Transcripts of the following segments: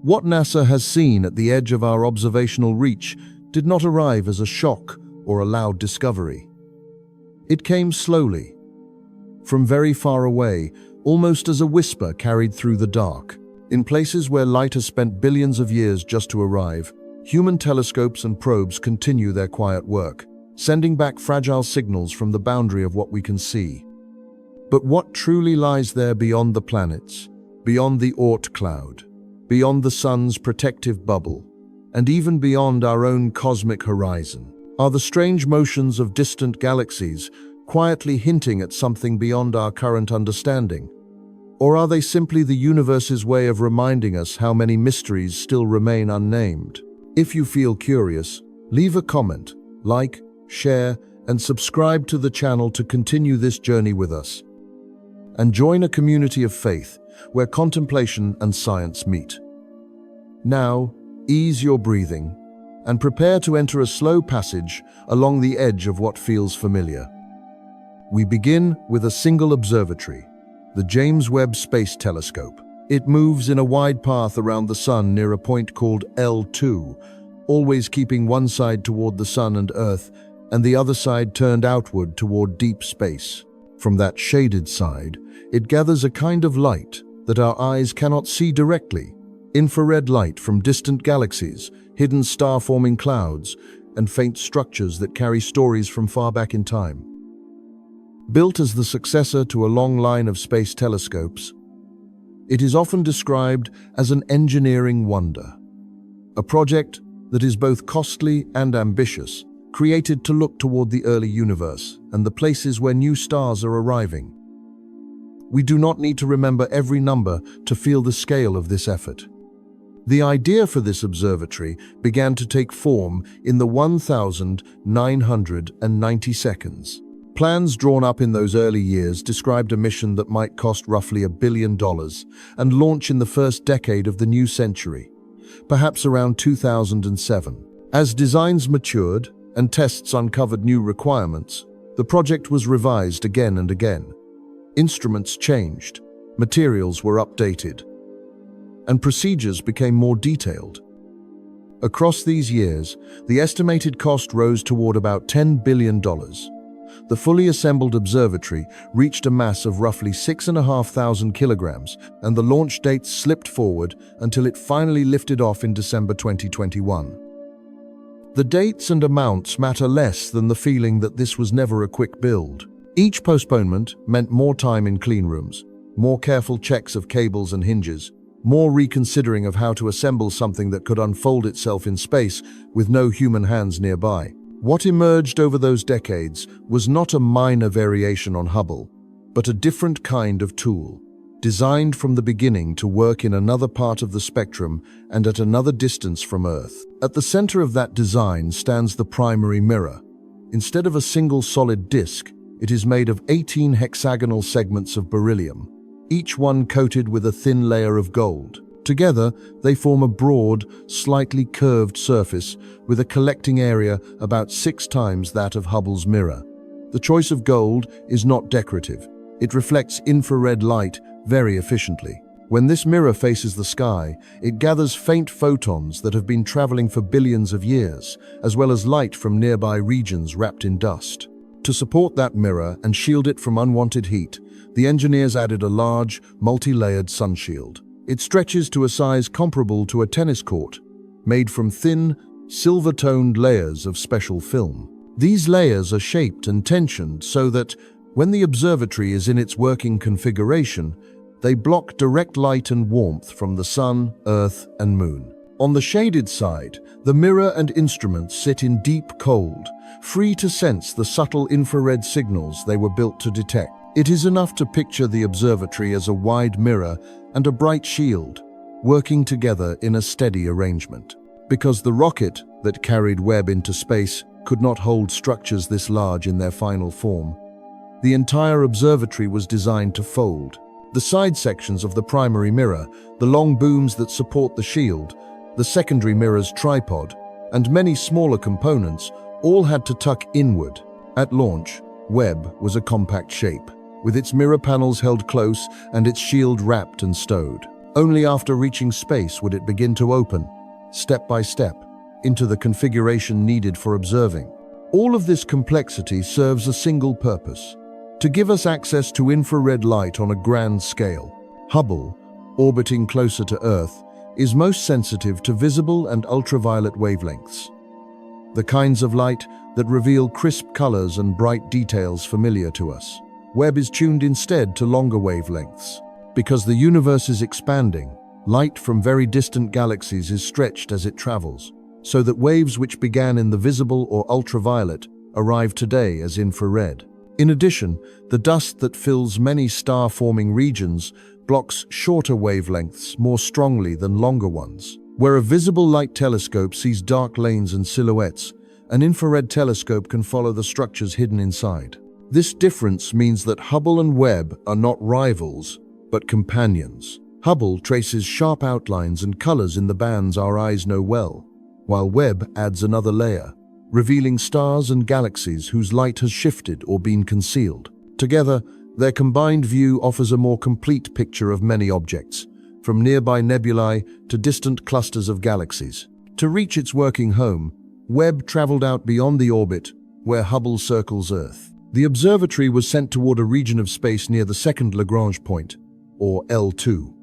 What NASA has seen at the edge of our observational reach did not arrive as a shock or a loud discovery. It came slowly, from very far away, almost as a whisper carried through the dark. In places where light has spent billions of years just to arrive, human telescopes and probes continue their quiet work, sending back fragile signals from the boundary of what we can see. But what truly lies there beyond the planets, beyond the Oort cloud, beyond the sun's protective bubble, and even beyond our own cosmic horizon, are the strange motions of distant galaxies, quietly hinting at something beyond our current understanding? Or are they simply the universe's way of reminding us how many mysteries still remain unnamed? If you feel curious, leave a comment, like, share, and subscribe to the channel to continue this journey with us. And join a community of faith where contemplation and science meet. Now, ease your breathing and prepare to enter a slow passage along the edge of what feels familiar. We begin with a single observatory, the James Webb Space Telescope. It moves in a wide path around the Sun near a point called L2, always keeping one side toward the Sun and Earth and the other side turned outward toward deep space. From that shaded side, it gathers a kind of light that our eyes cannot see directly, infrared light from distant galaxies, hidden star-forming clouds, and faint structures that carry stories from far back in time. Built as the successor to a long line of space telescopes, it is often described as an engineering wonder, a project that is both costly and ambitious, created to look toward the early universe and the places where new stars are arriving. We do not need to remember every number to feel the scale of this effort. The idea for this observatory began to take form in the 1990 seconds. Plans drawn up in those early years described a mission that might cost roughly $1 billion and launch in the first decade of the new century, perhaps around 2007. As designs matured and tests uncovered new requirements, the project was revised again and again. Instruments changed, materials were updated, and procedures became more detailed. Across these years, the estimated cost rose toward about $10 billion. The fully assembled observatory reached a mass of roughly 6,500 kilograms, and the launch date slipped forward until it finally lifted off in December 2021. The dates and amounts matter less than the feeling that this was never a quick build. Each postponement meant more time in clean rooms, more careful checks of cables and hinges, more reconsidering of how to assemble something that could unfold itself in space with no human hands nearby. What emerged over those decades was not a minor variation on Hubble, but a different kind of tool, designed from the beginning to work in another part of the spectrum and at another distance from Earth. At the center of that design stands the primary mirror. Instead of a single solid disk, it is made of 18 hexagonal segments of beryllium, each one coated with a thin layer of gold. Together, they form a broad, slightly curved surface with a collecting area about 6 times that of Hubble's mirror. The choice of gold is not decorative. It reflects infrared light very efficiently. When this mirror faces the sky, it gathers faint photons that have been traveling for billions of years, as well as light from nearby regions wrapped in dust. To support that mirror and shield it from unwanted heat, the engineers added a large, multi-layered sunshield. It stretches to a size comparable to a tennis court, made from thin, silver-toned layers of special film. These layers are shaped and tensioned so that, when the observatory is in its working configuration, they block direct light and warmth from the Sun, Earth, and Moon. On the shaded side, the mirror and instruments sit in deep cold, free to sense the subtle infrared signals they were built to detect. It is enough to picture the observatory as a wide mirror and a bright shield, working together in a steady arrangement. Because the rocket that carried Webb into space could not hold structures this large in their final form, the entire observatory was designed to fold. The side sections of the primary mirror, the long booms that support the shield, the secondary mirror's tripod, and many smaller components all had to tuck inward. At launch, Webb was a compact shape, with its mirror panels held close and its shield wrapped and stowed. Only after reaching space would it begin to open, step by step, into the configuration needed for observing. All of this complexity serves a single purpose: to give us access to infrared light on a grand scale. Hubble, orbiting closer to Earth, is most sensitive to visible and ultraviolet wavelengths, the kinds of light that reveal crisp colors and bright details familiar to us. Webb is tuned instead to longer wavelengths. Because the universe is expanding, light from very distant galaxies is stretched as it travels, so that waves which began in the visible or ultraviolet arrive today as infrared. In addition, the dust that fills many star-forming regions blocks shorter wavelengths more strongly than longer ones. Where a visible light telescope sees dark lanes and silhouettes, an infrared telescope can follow the structures hidden inside. This difference means that Hubble and Webb are not rivals, but companions. Hubble traces sharp outlines and colors in the bands our eyes know well, while Webb adds another layer, revealing stars and galaxies whose light has shifted or been concealed. Together, their combined view offers a more complete picture of many objects, from nearby nebulae to distant clusters of galaxies. To reach its working home, Webb traveled out beyond the orbit where Hubble circles Earth. The observatory was sent toward a region of space near the second Lagrange point, or L2,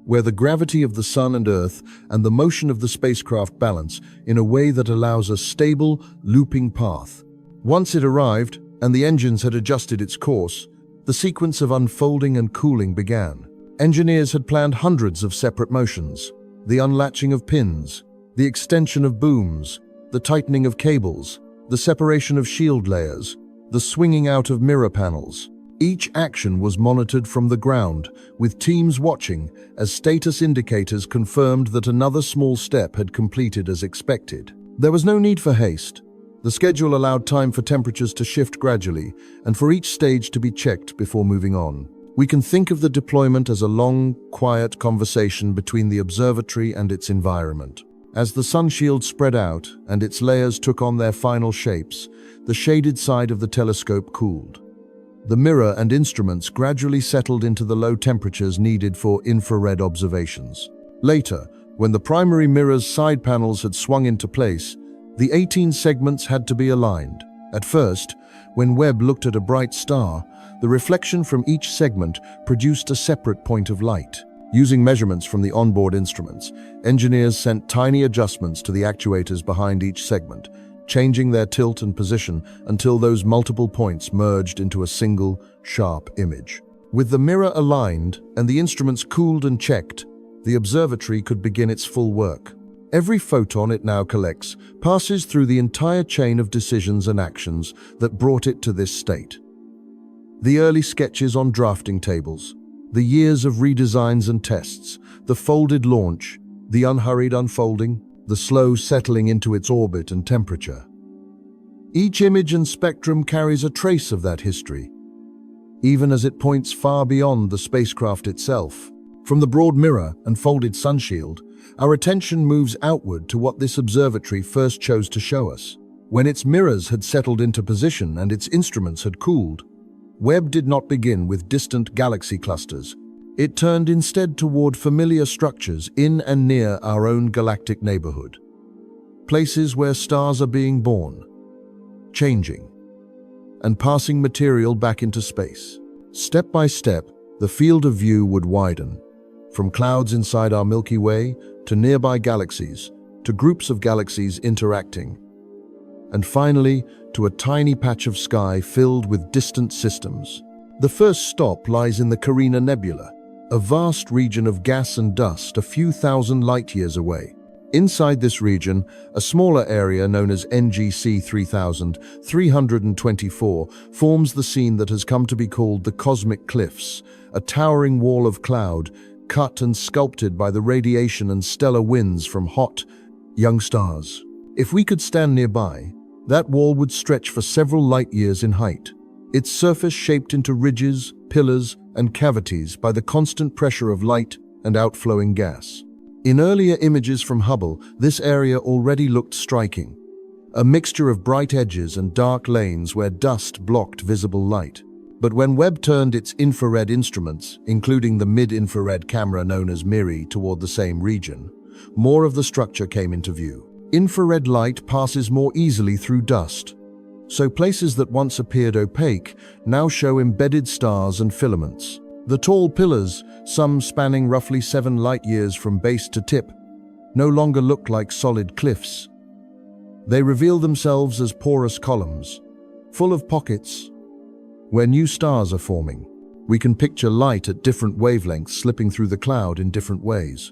where the gravity of the Sun and Earth and the motion of the spacecraft balance in a way that allows a stable, looping path. Once it arrived, and the engines had adjusted its course, the sequence of unfolding and cooling began. Engineers had planned hundreds of separate motions: the unlatching of pins, the extension of booms, the tightening of cables, the separation of shield layers, the swinging out of mirror panels. Each action was monitored from the ground, with teams watching as status indicators confirmed that another small step had completed as expected. There was no need for haste. The schedule allowed time for temperatures to shift gradually and for each stage to be checked before moving on. We can think of the deployment as a long, quiet conversation between the observatory and its environment. As the sun shield spread out and its layers took on their final shapes, the shaded side of the telescope cooled. The mirror and instruments gradually settled into the low temperatures needed for infrared observations. Later, when the primary mirror's side panels had swung into place, the 18 segments had to be aligned. At first, when Webb looked at a bright star, the reflection from each segment produced a separate point of light. Using measurements from the onboard instruments, engineers sent tiny adjustments to the actuators behind each segment, changing their tilt and position until those multiple points merged into a single, sharp image. With the mirror aligned and the instruments cooled and checked, the observatory could begin its full work. Every photon it now collects passes through the entire chain of decisions and actions that brought it to this state. The early sketches on drafting tables, the years of redesigns and tests, the folded launch, the unhurried unfolding, the slow settling into its orbit and temperature. Each image and spectrum carries a trace of that history, even as it points far beyond the spacecraft itself. From the broad mirror and folded sunshield, our attention moves outward to what this observatory first chose to show us. When its mirrors had settled into position and its instruments had cooled, Webb did not begin with distant galaxy clusters. It turned instead toward familiar structures in and near our own galactic neighborhood. Places where stars are being born, changing, and passing material back into space. Step by step, the field of view would widen, from clouds inside our Milky Way to nearby galaxies, to groups of galaxies interacting, and finally to a tiny patch of sky filled with distant systems. The first stop lies in the Carina Nebula, a vast region of gas and dust a few thousand light-years away. Inside this region, a smaller area known as NGC 3324 forms the scene that has come to be called the Cosmic Cliffs, a towering wall of cloud cut and sculpted by the radiation and stellar winds from hot, young stars. If we could stand nearby, that wall would stretch for several light-years in height, its surface shaped into ridges, pillars, and cavities by the constant pressure of light and outflowing gas. In earlier images from Hubble, this area already looked striking, a mixture of bright edges and dark lanes where dust blocked visible light. But when Webb turned its infrared instruments, including the mid-infrared camera known as MIRI, toward the same region, more of the structure came into view. Infrared light passes more easily through dust, so places that once appeared opaque now show embedded stars and filaments. The tall pillars, some spanning roughly 7 light-years from base to tip, no longer look like solid cliffs. They reveal themselves as porous columns, full of pockets where new stars are forming. We can picture light at different wavelengths slipping through the cloud in different ways.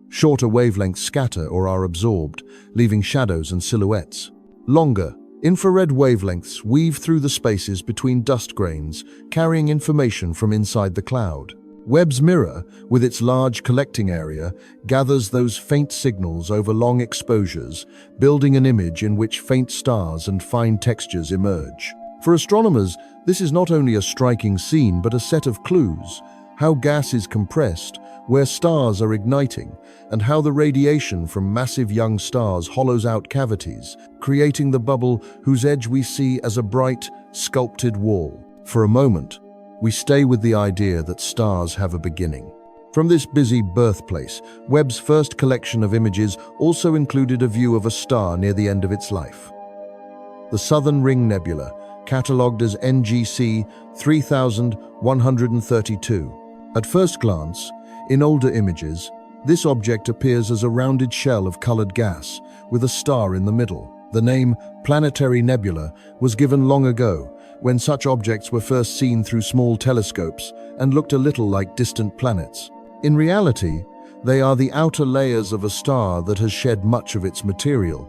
Shorter wavelengths scatter or are absorbed, leaving shadows and silhouettes. Longer, infrared wavelengths weave through the spaces between dust grains, carrying information from inside the cloud. Webb's mirror, with its large collecting area, gathers those faint signals over long exposures, building an image in which faint stars and fine textures emerge. For astronomers, this is not only a striking scene but a set of clues: how gas is compressed, where stars are igniting, and how the radiation from massive young stars hollows out cavities, creating the bubble whose edge we see as a bright, sculpted wall. For a moment, we stay with the idea that stars have a beginning. From this busy birthplace, Webb's first collection of images also included a view of a star near the end of its life. The Southern Ring Nebula, catalogued as NGC 3132. At first glance, in older images, this object appears as a rounded shell of colored gas, with a star in the middle. The name planetary nebula was given long ago, when such objects were first seen through small telescopes and looked a little like distant planets. In reality, they are the outer layers of a star that has shed much of its material,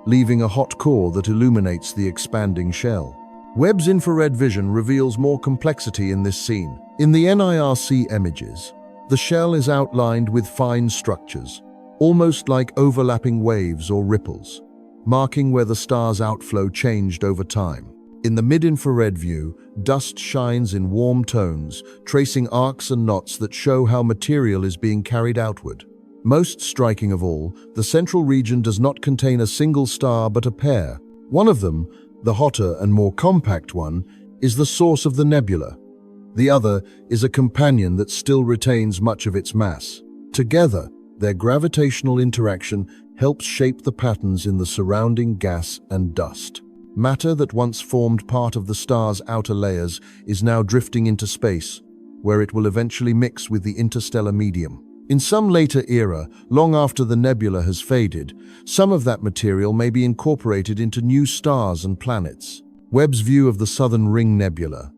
leaving a hot core that illuminates the expanding shell. Webb's infrared vision reveals more complexity in this scene. In the NIRC images, the shell is outlined with fine structures, almost like overlapping waves or ripples, marking where the star's outflow changed over time. In the mid-infrared view, dust shines in warm tones, tracing arcs and knots that show how material is being carried outward. Most striking of all, the central region does not contain a single star but a pair. One of them, the hotter and more compact one, is the source of the nebula. The other is a companion that still retains much of its mass. Together, their gravitational interaction helps shape the patterns in the surrounding gas and dust. Matter that once formed part of the star's outer layers is now drifting into space, where it will eventually mix with the interstellar medium. In some later era, long after the nebula has faded, some of that material may be incorporated into new stars and planets. Webb's view of the Southern Ring Nebula,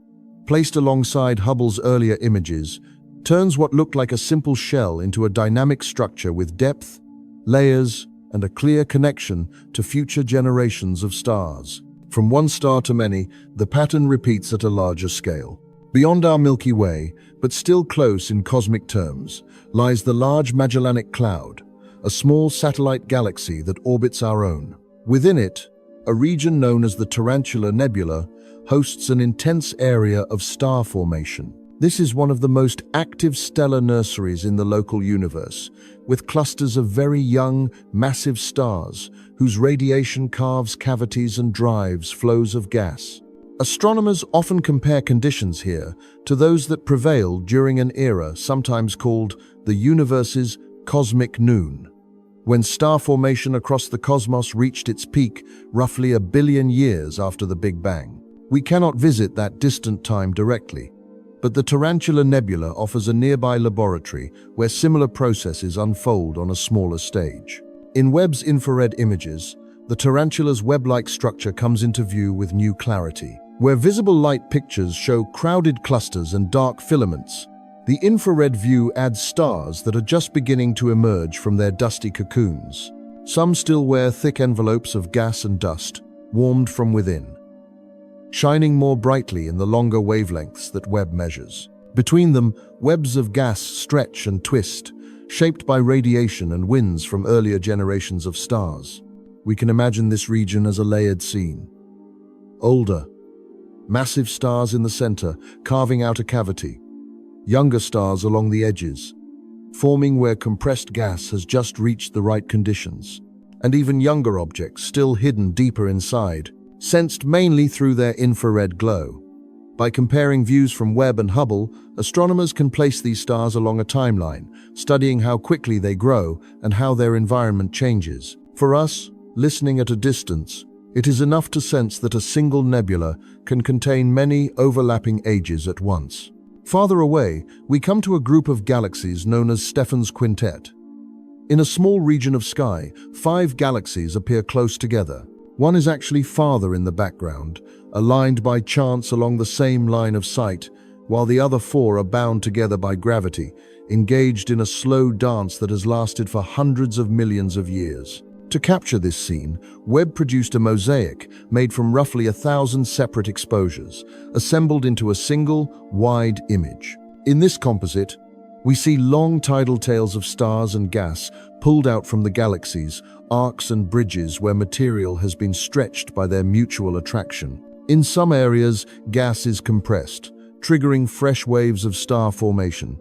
placed alongside Hubble's earlier images, turns what looked like a simple shell into a dynamic structure with depth, layers, and a clear connection to future generations of stars. From one star to many, the pattern repeats at a larger scale. Beyond our Milky Way, but still close in cosmic terms, lies the Large Magellanic Cloud, a small satellite galaxy that orbits our own. Within it, a region known as the Tarantula Nebula hosts an intense area of star formation. This is one of the most active stellar nurseries in the local universe, with clusters of very young, massive stars whose radiation carves cavities and drives flows of gas. Astronomers often compare conditions here to those that prevailed during an era sometimes called the universe's cosmic noon, when star formation across the cosmos reached its peak roughly 1 billion years after the Big Bang. We cannot visit that distant time directly, but the Tarantula Nebula offers a nearby laboratory where similar processes unfold on a smaller stage. In Webb's infrared images, the tarantula's web-like structure comes into view with new clarity. Where visible light pictures show crowded clusters and dark filaments, the infrared view adds stars that are just beginning to emerge from their dusty cocoons. Some still wear thick envelopes of gas and dust, warmed from within, shining more brightly in the longer wavelengths that Webb measures. Between them, webs of gas stretch and twist, shaped by radiation and winds from earlier generations of stars. We can imagine this region as a layered scene. Older, massive stars in the center, carving out a cavity. Younger stars along the edges, forming where compressed gas has just reached the right conditions. And even younger objects, still hidden deeper inside, sensed mainly through their infrared glow. By comparing views from Webb and Hubble, astronomers can place these stars along a timeline, studying how quickly they grow and how their environment changes. For us, listening at a distance, it is enough to sense that a single nebula can contain many overlapping ages at once. Farther away, we come to a group of galaxies known as Stephan's Quintet. In a small region of sky, 5 galaxies appear close together. One is actually farther in the background, aligned by chance along the same line of sight, while the other 4 are bound together by gravity, engaged in a slow dance that has lasted for hundreds of millions of years. To capture this scene, Webb produced a mosaic made from roughly 1,000 separate exposures, assembled into a single, wide image. In this composite, we see long tidal tails of stars and gas pulled out from the galaxies, arcs and bridges where material has been stretched by their mutual attraction. In some areas, gas is compressed, triggering fresh waves of star formation.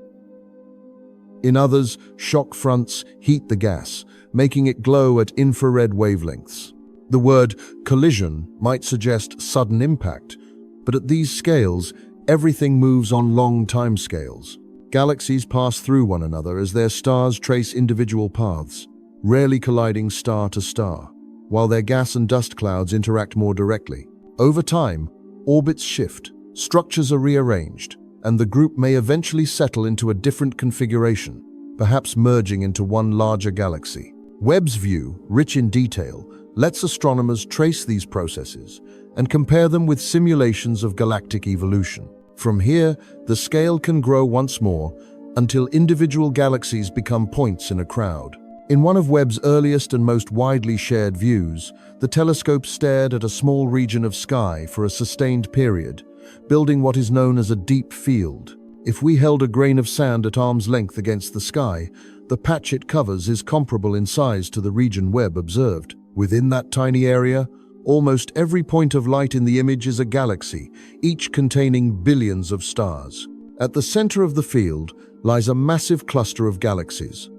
In others, shock fronts heat the gas, making it glow at infrared wavelengths. The word collision might suggest sudden impact, but at these scales, everything moves on long timescales. Galaxies pass through one another as their stars trace individual paths, rarely colliding star to star, while their gas and dust clouds interact more directly. Over time, orbits shift, structures are rearranged, and the group may eventually settle into a different configuration, perhaps merging into one larger galaxy. Webb's view, rich in detail, lets astronomers trace these processes and compare them with simulations of galactic evolution. From here, the scale can grow once more until individual galaxies become points in a crowd. In one of Webb's earliest and most widely shared views, the telescope stared at a small region of sky for a sustained period, building what is known as a deep field. If we held a grain of sand at arm's length against the sky, the patch it covers is comparable in size to the region Webb observed. Within that tiny area, almost every point of light in the image is a galaxy, each containing billions of stars. At the center of the field lies a massive cluster of galaxies.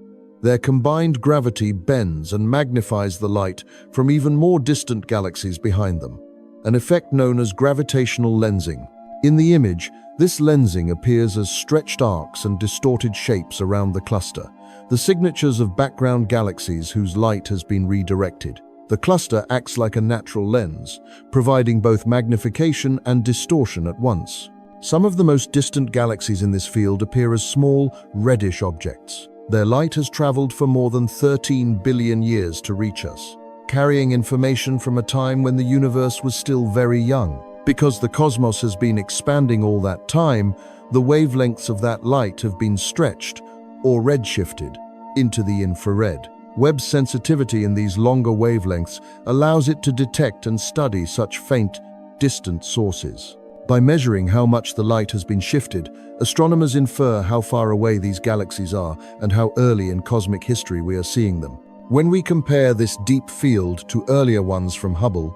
Their combined gravity bends and magnifies the light from even more distant galaxies behind them, an effect known as gravitational lensing. In the image, this lensing appears as stretched arcs and distorted shapes around the cluster, the signatures of background galaxies whose light has been redirected. The cluster acts like a natural lens, providing both magnification and distortion at once. Some of the most distant galaxies in this field appear as small, reddish objects. Their light has traveled for more than 13 billion years to reach us, carrying information from a time when the universe was still very young. Because the cosmos has been expanding all that time, the wavelengths of that light have been stretched, or redshifted, into the infrared. Webb's sensitivity in these longer wavelengths allows it to detect and study such faint, distant sources. By measuring how much the light has been shifted, astronomers infer how far away these galaxies are and how early in cosmic history we are seeing them. When we compare this deep field to earlier ones from Hubble,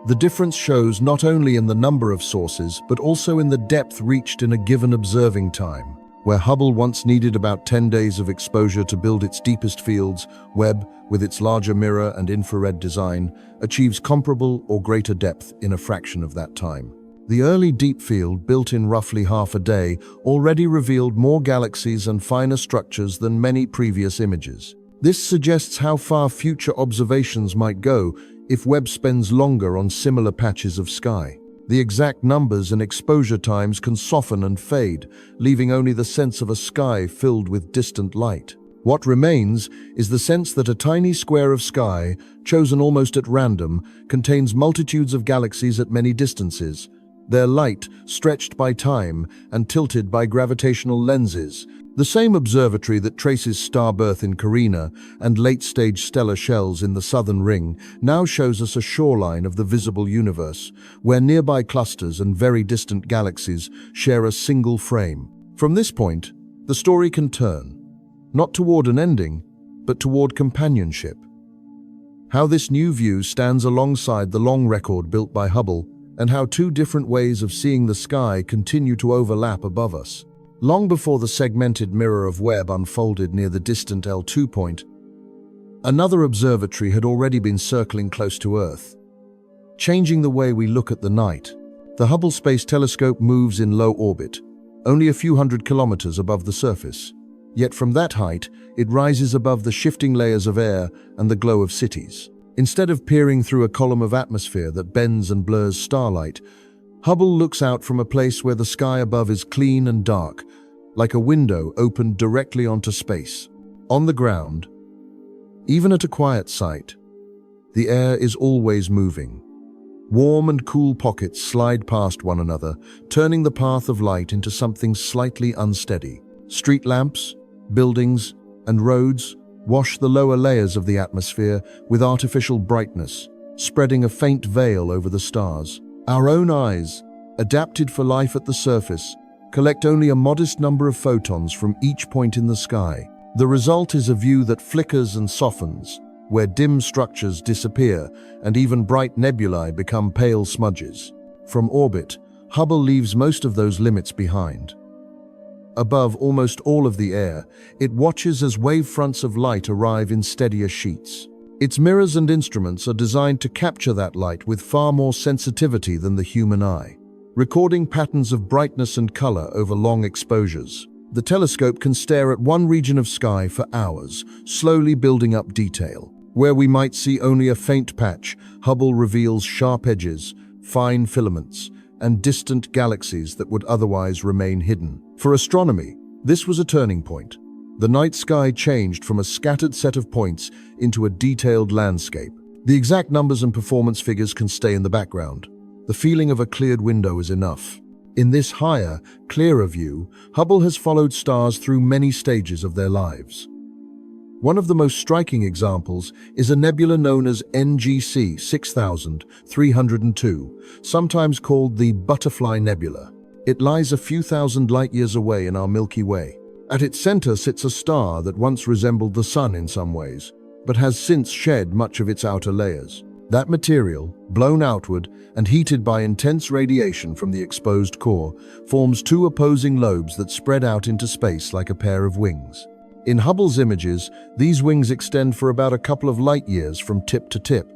the difference shows not only in the number of sources, but also in the depth reached in a given observing time. Where Hubble once needed about 10 days of exposure to build its deepest fields, Webb, with its larger mirror and infrared design, achieves comparable or greater depth in a fraction of that time. The early deep field, built in roughly half a day, already revealed more galaxies and finer structures than many previous images. This suggests how far future observations might go if Webb spends longer on similar patches of sky. The exact numbers and exposure times can soften and fade, leaving only the sense of a sky filled with distant light. What remains is the sense that a tiny square of sky, chosen almost at random, contains multitudes of galaxies at many distances, their light stretched by time and tilted by gravitational lenses. The same observatory that traces star birth in Carina and late-stage stellar shells in the southern ring now shows us a shoreline of the visible universe, where nearby clusters and very distant galaxies share a single frame. From this point, the story can turn, not toward an ending, but toward companionship. How this new view stands alongside the long record built by Hubble, and how 2 different ways of seeing the sky continue to overlap above us. Long before the segmented mirror of Webb unfolded near the distant L2 point, another observatory had already been circling close to Earth, changing the way we look at the night. The Hubble Space Telescope moves in low orbit, only a few hundred kilometers above the surface. Yet from that height, it rises above the shifting layers of air and the glow of cities. Instead of peering through a column of atmosphere that bends and blurs starlight, Hubble looks out from a place where the sky above is clean and dark, like a window opened directly onto space. On the ground, even at a quiet site, the air is always moving. Warm and cool pockets slide past one another, turning the path of light into something slightly unsteady. Street lamps, buildings, and roads wash the lower layers of the atmosphere with artificial brightness, spreading a faint veil over the stars. Our own eyes, adapted for life at the surface, collect only a modest number of photons from each point in the sky. The result is a view that flickers and softens, where dim structures disappear and even bright nebulae become pale smudges. From orbit, Hubble leaves most of those limits behind. Above almost all of the air, it watches as wavefronts of light arrive in steadier sheets. Its mirrors and instruments are designed to capture that light with far more sensitivity than the human eye, recording patterns of brightness and color over long exposures. The telescope can stare at one region of sky for hours, slowly building up detail. Where we might see only a faint patch, Hubble reveals sharp edges, fine filaments, and distant galaxies that would otherwise remain hidden. For astronomy, this was a turning point. The night sky changed from a scattered set of points into a detailed landscape. The exact numbers and performance figures can stay in the background. The feeling of a cleared window is enough. In this higher, clearer view, Hubble has followed stars through many stages of their lives. One of the most striking examples is a nebula known as NGC 6302, sometimes called the Butterfly Nebula. It lies a few thousand light-years away in our Milky Way. At its center sits a star that once resembled the Sun in some ways, but has since shed much of its outer layers. That material, blown outward and heated by intense radiation from the exposed core, forms two opposing lobes that spread out into space like a pair of wings. In Hubble's images, these wings extend for about a couple of light-years from tip to tip.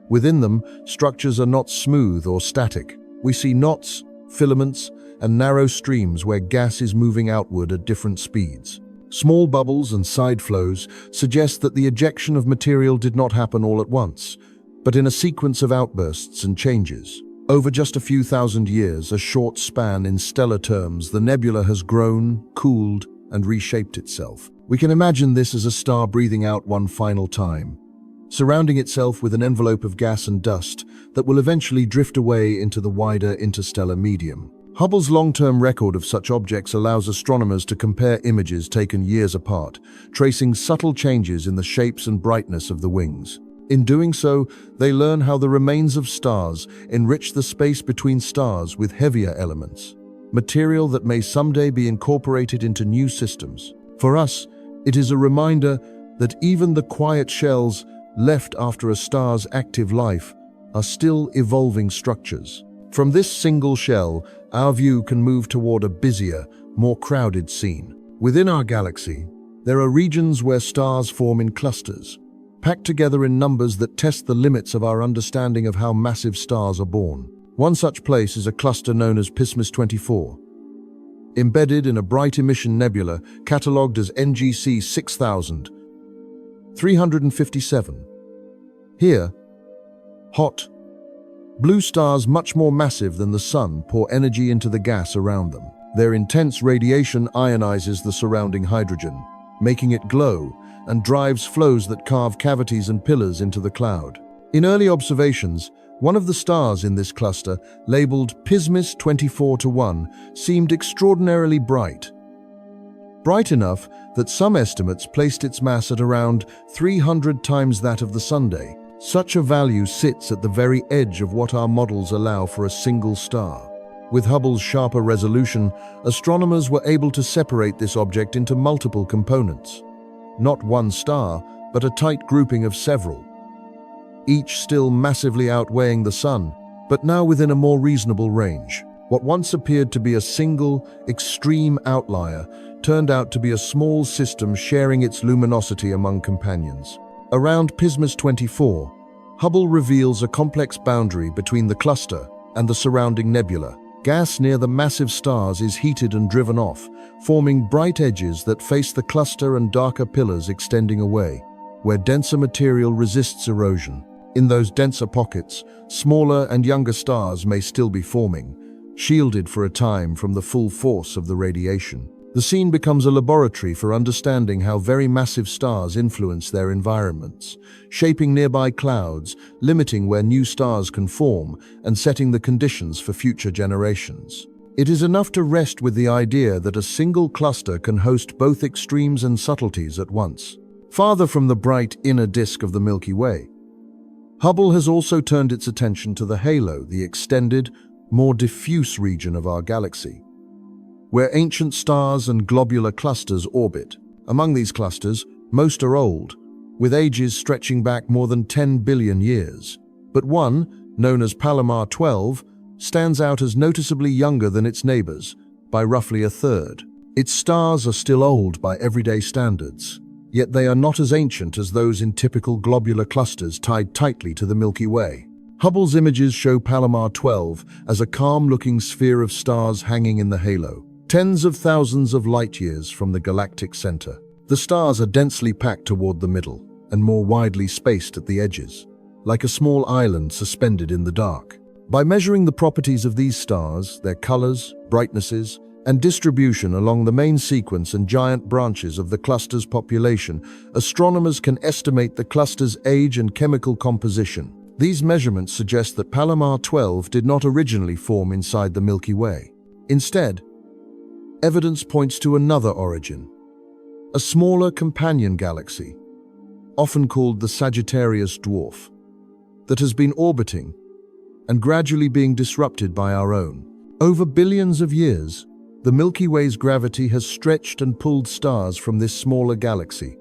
Within them, structures are not smooth or static. We see knots, filaments, and narrow streams where gas is moving outward at different speeds. Small bubbles and side flows suggest that the ejection of material did not happen all at once, but in a sequence of outbursts and changes. Over just a few thousand years, a short span in stellar terms, the nebula has grown, cooled, and reshaped itself. We can imagine this as a star breathing out one final time, surrounding itself with an envelope of gas and dust that will eventually drift away into the wider interstellar medium. Hubble's long-term record of such objects allows astronomers to compare images taken years apart, tracing subtle changes in the shapes and brightness of the wings. In doing so, they learn how the remains of stars enrich the space between stars with heavier elements, material that may someday be incorporated into new systems. For us, it is a reminder that even the quiet shells left after a star's active life are still evolving structures. From this single shell, our view can move toward a busier, more crowded scene. Within our galaxy, there are regions where stars form in clusters, packed together in numbers that test the limits of our understanding of how massive stars are born. One such place is a cluster known as Pismis 24. Embedded in a bright emission nebula catalogued as NGC 6357. Here, hot, blue stars much more massive than the Sun pour energy into the gas around them. Their intense radiation ionizes the surrounding hydrogen, making it glow, and drives flows that carve cavities and pillars into the cloud. In early observations, one of the stars in this cluster, labeled Pismis 24-1, seemed extraordinarily bright. Bright enough that some estimates placed its mass at around 300 times that of the Sunday. Such a value sits at the very edge of what our models allow for a single star. With Hubble's sharper resolution, astronomers were able to separate this object into multiple components. Not one star, but a tight grouping of several, each still massively outweighing the Sun, but now within a more reasonable range. What once appeared to be a single, extreme outlier turned out to be a small system sharing its luminosity among companions. Around Pismis 24, Hubble reveals a complex boundary between the cluster and the surrounding nebula. Gas near the massive stars is heated and driven off, forming bright edges that face the cluster and darker pillars extending away, where denser material resists erosion. In those denser pockets, smaller and younger stars may still be forming, shielded for a time from the full force of the radiation. The scene becomes a laboratory for understanding how very massive stars influence their environments, shaping nearby clouds, limiting where new stars can form, and setting the conditions for future generations. It is enough to rest with the idea that a single cluster can host both extremes and subtleties at once. Farther from the bright inner disk of the Milky Way, Hubble has also turned its attention to the halo, the extended, more diffuse region of our galaxy, where ancient stars and globular clusters orbit. Among these clusters, most are old, with ages stretching back more than 10 billion years. But one, known as Palomar 12, stands out as noticeably younger than its neighbors, by roughly a third. Its stars are still old by everyday standards, yet they are not as ancient as those in typical globular clusters tied tightly to the Milky Way. Hubble's images show Palomar 12 as a calm-looking sphere of stars hanging in the halo, tens of thousands of light-years from the galactic center. The stars are densely packed toward the middle and more widely spaced at the edges, like a small island suspended in the dark. By measuring the properties of these stars, their colors, brightnesses, and distribution along the main sequence and giant branches of the cluster's population, astronomers can estimate the cluster's age and chemical composition. These measurements suggest that Palomar 12 did not originally form inside the Milky Way. Instead, evidence points to another origin, a smaller companion galaxy, often called the Sagittarius Dwarf, that has been orbiting and gradually being disrupted by our own. Over billions of years, the Milky Way's gravity has stretched and pulled stars from this smaller galaxy,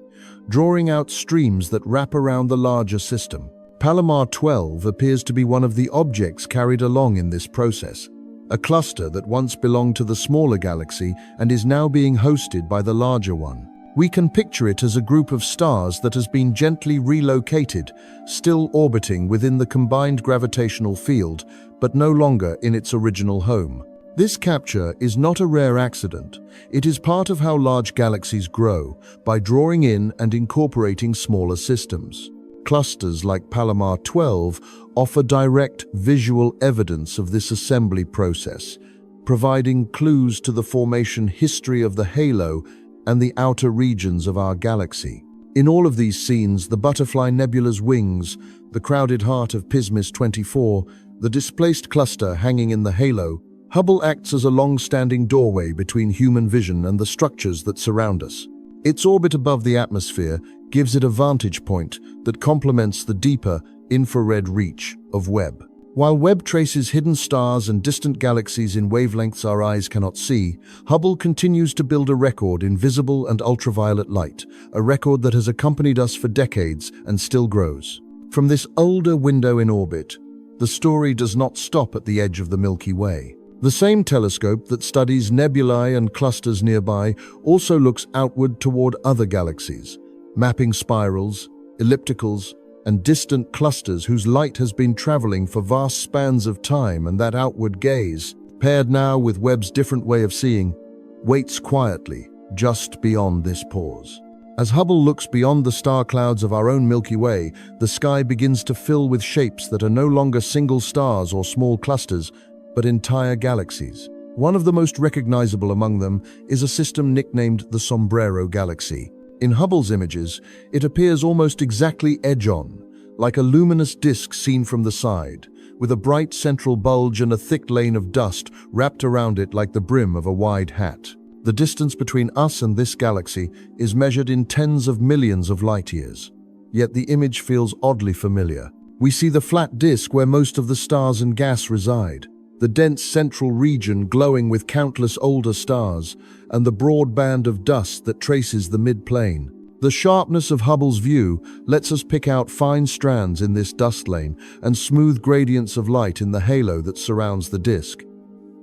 drawing out streams that wrap around the larger system. Palomar 12 appears to be one of the objects carried along in this process, a cluster that once belonged to the smaller galaxy and is now being hosted by the larger one. We can picture it as a group of stars that has been gently relocated, still orbiting within the combined gravitational field, but no longer in its original home. This capture is not a rare accident. It is part of how large galaxies grow, by drawing in and incorporating smaller systems. Clusters like Palomar 12 offer direct visual evidence of this assembly process, providing clues to the formation history of the halo and the outer regions of our galaxy. In all of these scenes, the butterfly nebula's wings, the crowded heart of Pismis 24, the displaced cluster hanging in the halo, Hubble acts as a long-standing doorway between human vision and the structures that surround us. Its orbit above the atmosphere gives it a vantage point that complements the deeper, infrared reach of Webb. While Webb traces hidden stars and distant galaxies in wavelengths our eyes cannot see, Hubble continues to build a record in visible and ultraviolet light, a record that has accompanied us for decades and still grows. From this older window in orbit, the story does not stop at the edge of the Milky Way. The same telescope that studies nebulae and clusters nearby also looks outward toward other galaxies, mapping spirals, ellipticals, and distant clusters whose light has been traveling for vast spans of time, and that outward gaze, paired now with Webb's different way of seeing, waits quietly just beyond this pause. As Hubble looks beyond the star clouds of our own Milky Way, the sky begins to fill with shapes that are no longer single stars or small clusters, but entire galaxies. One of the most recognizable among them is a system nicknamed the Sombrero Galaxy. In Hubble's images, it appears almost exactly edge-on, like a luminous disk seen from the side, with a bright central bulge and a thick lane of dust wrapped around it like the brim of a wide hat. The distance between us and this galaxy is measured in tens of millions of light-years. Yet the image feels oddly familiar. We see the flat disk where most of the stars and gas reside, the dense central region glowing with countless older stars, and the broad band of dust that traces the mid-plane. The sharpness of Hubble's view lets us pick out fine strands in this dust lane and smooth gradients of light in the halo that surrounds the disk.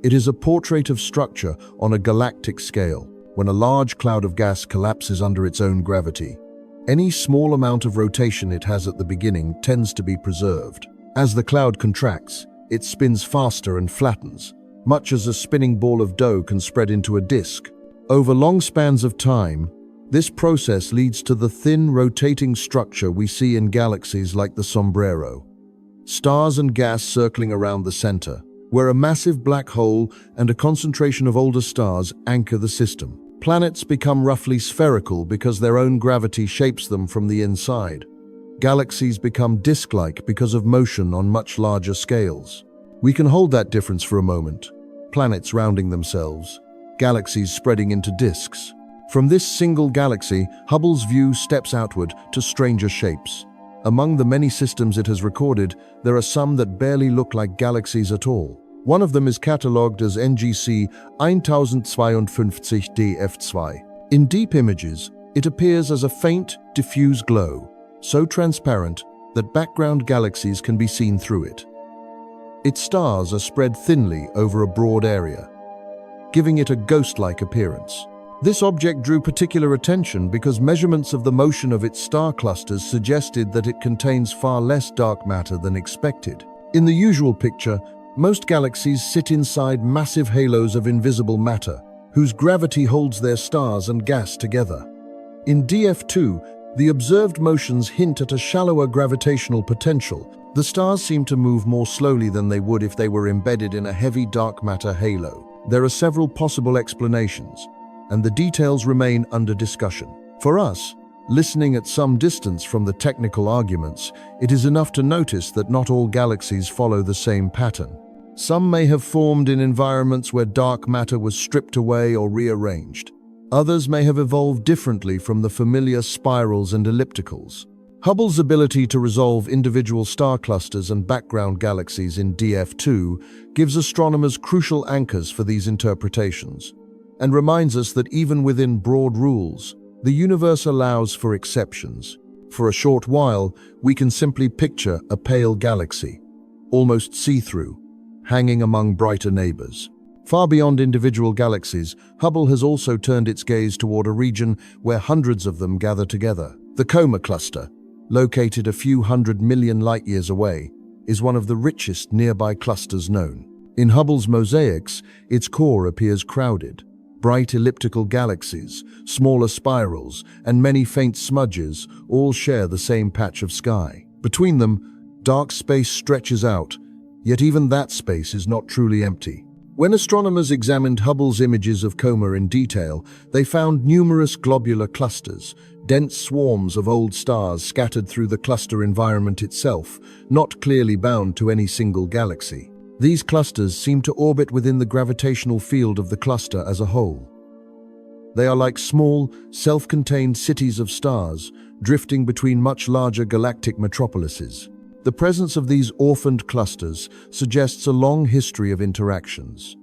It is a portrait of structure on a galactic scale. When a large cloud of gas collapses under its own gravity, any small amount of rotation it has at the beginning tends to be preserved. As the cloud contracts, it spins faster and flattens, much as a spinning ball of dough can spread into a disk. Over long spans of time, this process leads to the thin, rotating structure we see in galaxies like the sombrero. Stars and gas circling around the center, where a massive black hole and a concentration of older stars anchor the system. Planets become roughly spherical because their own gravity shapes them from the inside. Galaxies become disk-like because of motion on much larger scales. We can hold that difference for a moment. Planets rounding themselves, galaxies spreading into disks. From this single galaxy, Hubble's view steps outward to stranger shapes. Among the many systems it has recorded, there are some that barely look like galaxies at all. One of them is catalogued as NGC 1052 DF2. In deep images, it appears as a faint, diffuse glow, so transparent that background galaxies can be seen through it. Its stars are spread thinly over a broad area, giving it a ghost-like appearance. This object drew particular attention because measurements of the motion of its star clusters suggested that it contains far less dark matter than expected. In the usual picture, most galaxies sit inside massive halos of invisible matter, whose gravity holds their stars and gas together. In DF2, the observed motions hint at a shallower gravitational potential. The stars seem to move more slowly than they would if they were embedded in a heavy dark matter halo. There are several possible explanations, and the details remain under discussion. For us, listening at some distance from the technical arguments, it is enough to notice that not all galaxies follow the same pattern. Some may have formed in environments where dark matter was stripped away or rearranged. Others may have evolved differently from the familiar spirals and ellipticals. Hubble's ability to resolve individual star clusters and background galaxies in DF2 gives astronomers crucial anchors for these interpretations, and reminds us that even within broad rules, the universe allows for exceptions. For a short while, we can simply picture a pale galaxy, almost see-through, hanging among brighter neighbors. Far beyond individual galaxies, Hubble has also turned its gaze toward a region where hundreds of them gather together. The Coma Cluster, located a few 100 million light-years away, is one of the richest nearby clusters known. In Hubble's mosaics, its core appears crowded. Bright elliptical galaxies, smaller spirals, and many faint smudges all share the same patch of sky. Between them, dark space stretches out, yet even that space is not truly empty. When astronomers examined Hubble's images of Coma in detail, they found numerous globular clusters, dense swarms of old stars scattered through the cluster environment itself, not clearly bound to any single galaxy. These clusters seem to orbit within the gravitational field of the cluster as a whole. They are like small, self-contained cities of stars, drifting between much larger galactic metropolises. The presence of these orphaned clusters suggests a long history of interactions.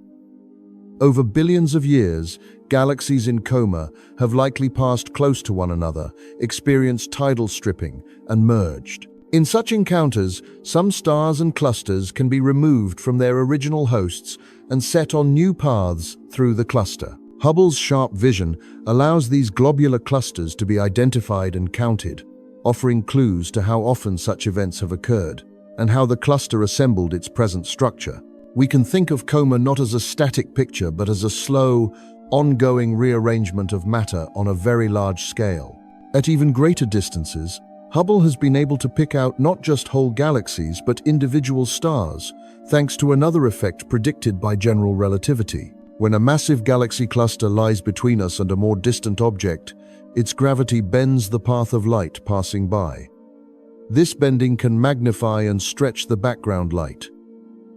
Over billions of years, galaxies in Coma have likely passed close to one another, experienced tidal stripping, and merged. In such encounters, some stars and clusters can be removed from their original hosts and set on new paths through the cluster. Hubble's sharp vision allows these globular clusters to be identified and counted, offering clues to how often such events have occurred and how the cluster assembled its present structure. We can think of Coma not as a static picture, but as a slow, ongoing rearrangement of matter on a very large scale. At even greater distances, Hubble has been able to pick out not just whole galaxies, but individual stars, thanks to another effect predicted by general relativity. When a massive galaxy cluster lies between us and a more distant object, its gravity bends the path of light passing by. This bending can magnify and stretch the background light,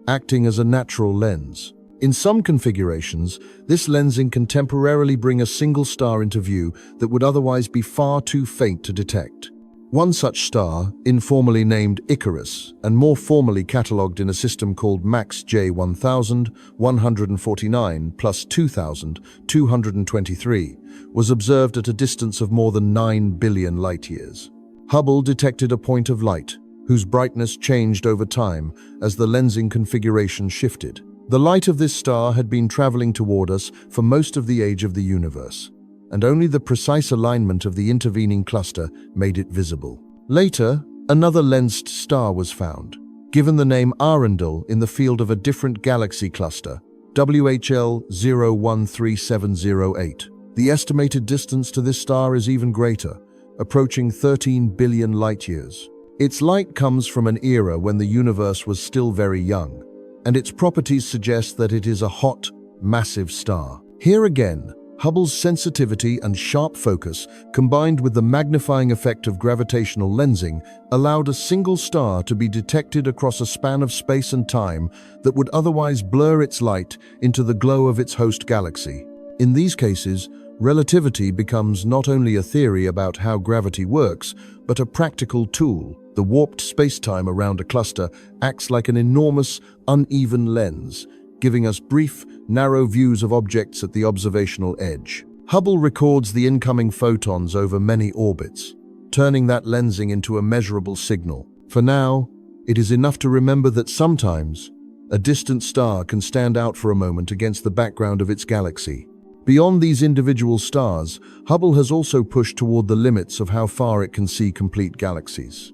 acting as a natural lens. In some configurations, this lensing can temporarily bring a single star into view that would otherwise be far too faint to detect. One such star, informally named Icarus and more formally catalogued in a system called Max J 1149 plus 2223, was observed at a distance of more than 9 billion light-years. Hubble detected a point of light, whose brightness changed over time as the lensing configuration shifted. The light of this star had been traveling toward us for most of the age of the universe, and only the precise alignment of the intervening cluster made it visible. Later, another lensed star was found, given the name Arundel in the field of a different galaxy cluster, WHL 013708. The estimated distance to this star is even greater, approaching 13 billion light-years. Its light comes from an era when the universe was still very young, and its properties suggest that it is a hot, massive star. Here again, Hubble's sensitivity and sharp focus, combined with the magnifying effect of gravitational lensing, allowed a single star to be detected across a span of space and time that would otherwise blur its light into the glow of its host galaxy. In these cases, relativity becomes not only a theory about how gravity works, but a practical tool. The warped spacetime around a cluster acts like an enormous, uneven lens, giving us brief, narrow views of objects at the observational edge. Hubble records the incoming photons over many orbits, turning that lensing into a measurable signal. For now, it is enough to remember that sometimes a distant star can stand out for a moment against the background of its galaxy. Beyond these individual stars, Hubble has also pushed toward the limits of how far it can see complete galaxies.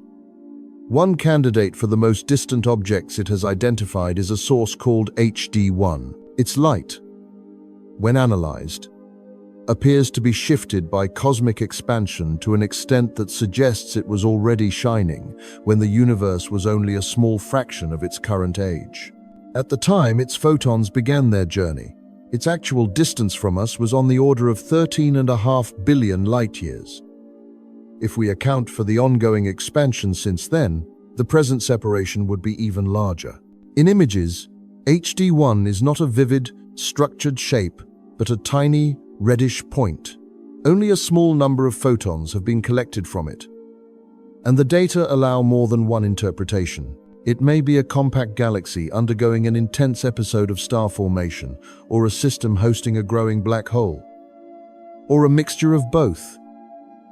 One candidate for the most distant objects it has identified is a source called HD1. Its light, when analyzed, appears to be shifted by cosmic expansion to an extent that suggests it was already shining when the universe was only a small fraction of its current age. At the time its photons began their journey, its actual distance from us was on the order of 13.5 billion light-years. If we account for the ongoing expansion since then, the present separation would be even larger. In images, HD1 is not a vivid, structured shape, but a tiny, reddish point. Only a small number of photons have been collected from it, and the data allow more than one interpretation. It may be a compact galaxy undergoing an intense episode of star formation, or a system hosting a growing black hole, or a mixture of both.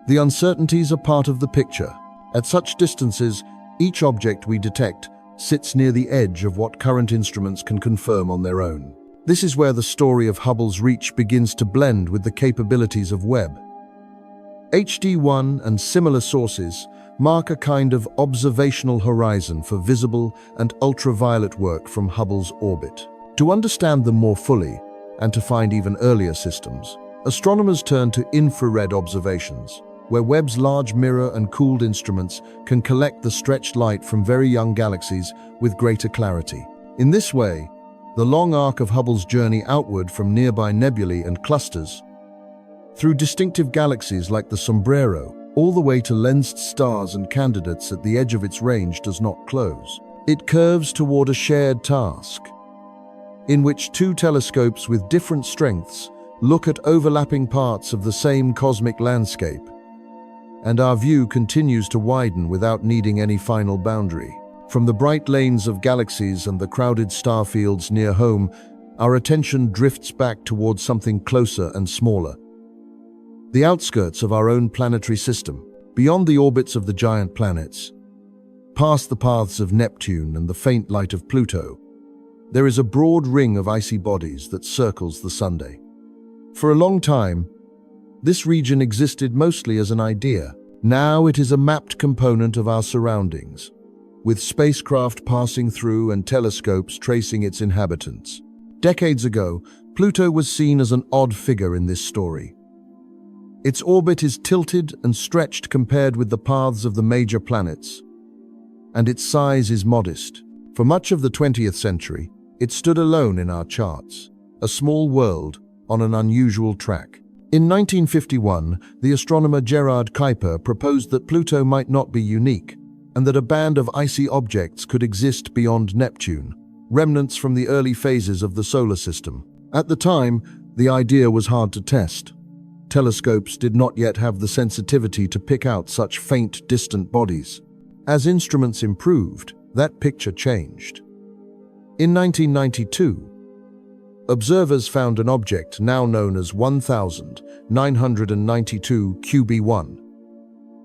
The uncertainties are part of the picture. At such distances, each object we detect sits near the edge of what current instruments can confirm on their own. This is where the story of Hubble's reach begins to blend with the capabilities of Webb. HD1 and similar sources mark a kind of observational horizon for visible and ultraviolet work from Hubble's orbit. To understand them more fully, and to find even earlier systems, astronomers turn to infrared observations, where Webb's large mirror and cooled instruments can collect the stretched light from very young galaxies with greater clarity. In this way, the long arc of Hubble's journey outward from nearby nebulae and clusters, through distinctive galaxies like the Sombrero, all the way to lensed stars and candidates at the edge of its range, does not close. It curves toward a shared task, in which two telescopes with different strengths look at overlapping parts of the same cosmic landscape, and our view continues to widen without needing any final boundary. From the bright lanes of galaxies and the crowded star fields near home, our attention drifts back towards something closer and smaller. The outskirts of our own planetary system, beyond the orbits of the giant planets, past the paths of Neptune and the faint light of Pluto, there is a broad ring of icy bodies that circles the Sunday. For a long time, this region existed mostly as an idea. Now it is a mapped component of our surroundings, with spacecraft passing through and telescopes tracing its inhabitants. Decades ago, Pluto was seen as an odd figure in this story. Its orbit is tilted and stretched compared with the paths of the major planets, and its size is modest. For much of the 20th century, it stood alone in our charts, a small world on an unusual track. In 1951, the astronomer Gerard Kuiper proposed that Pluto might not be unique, and that a band of icy objects could exist beyond Neptune, remnants from the early phases of the solar system. At the time, the idea was hard to test. Telescopes did not yet have the sensitivity to pick out such faint, distant bodies. As instruments improved, that picture changed. In 1992, observers found an object now known as 1992 QB1,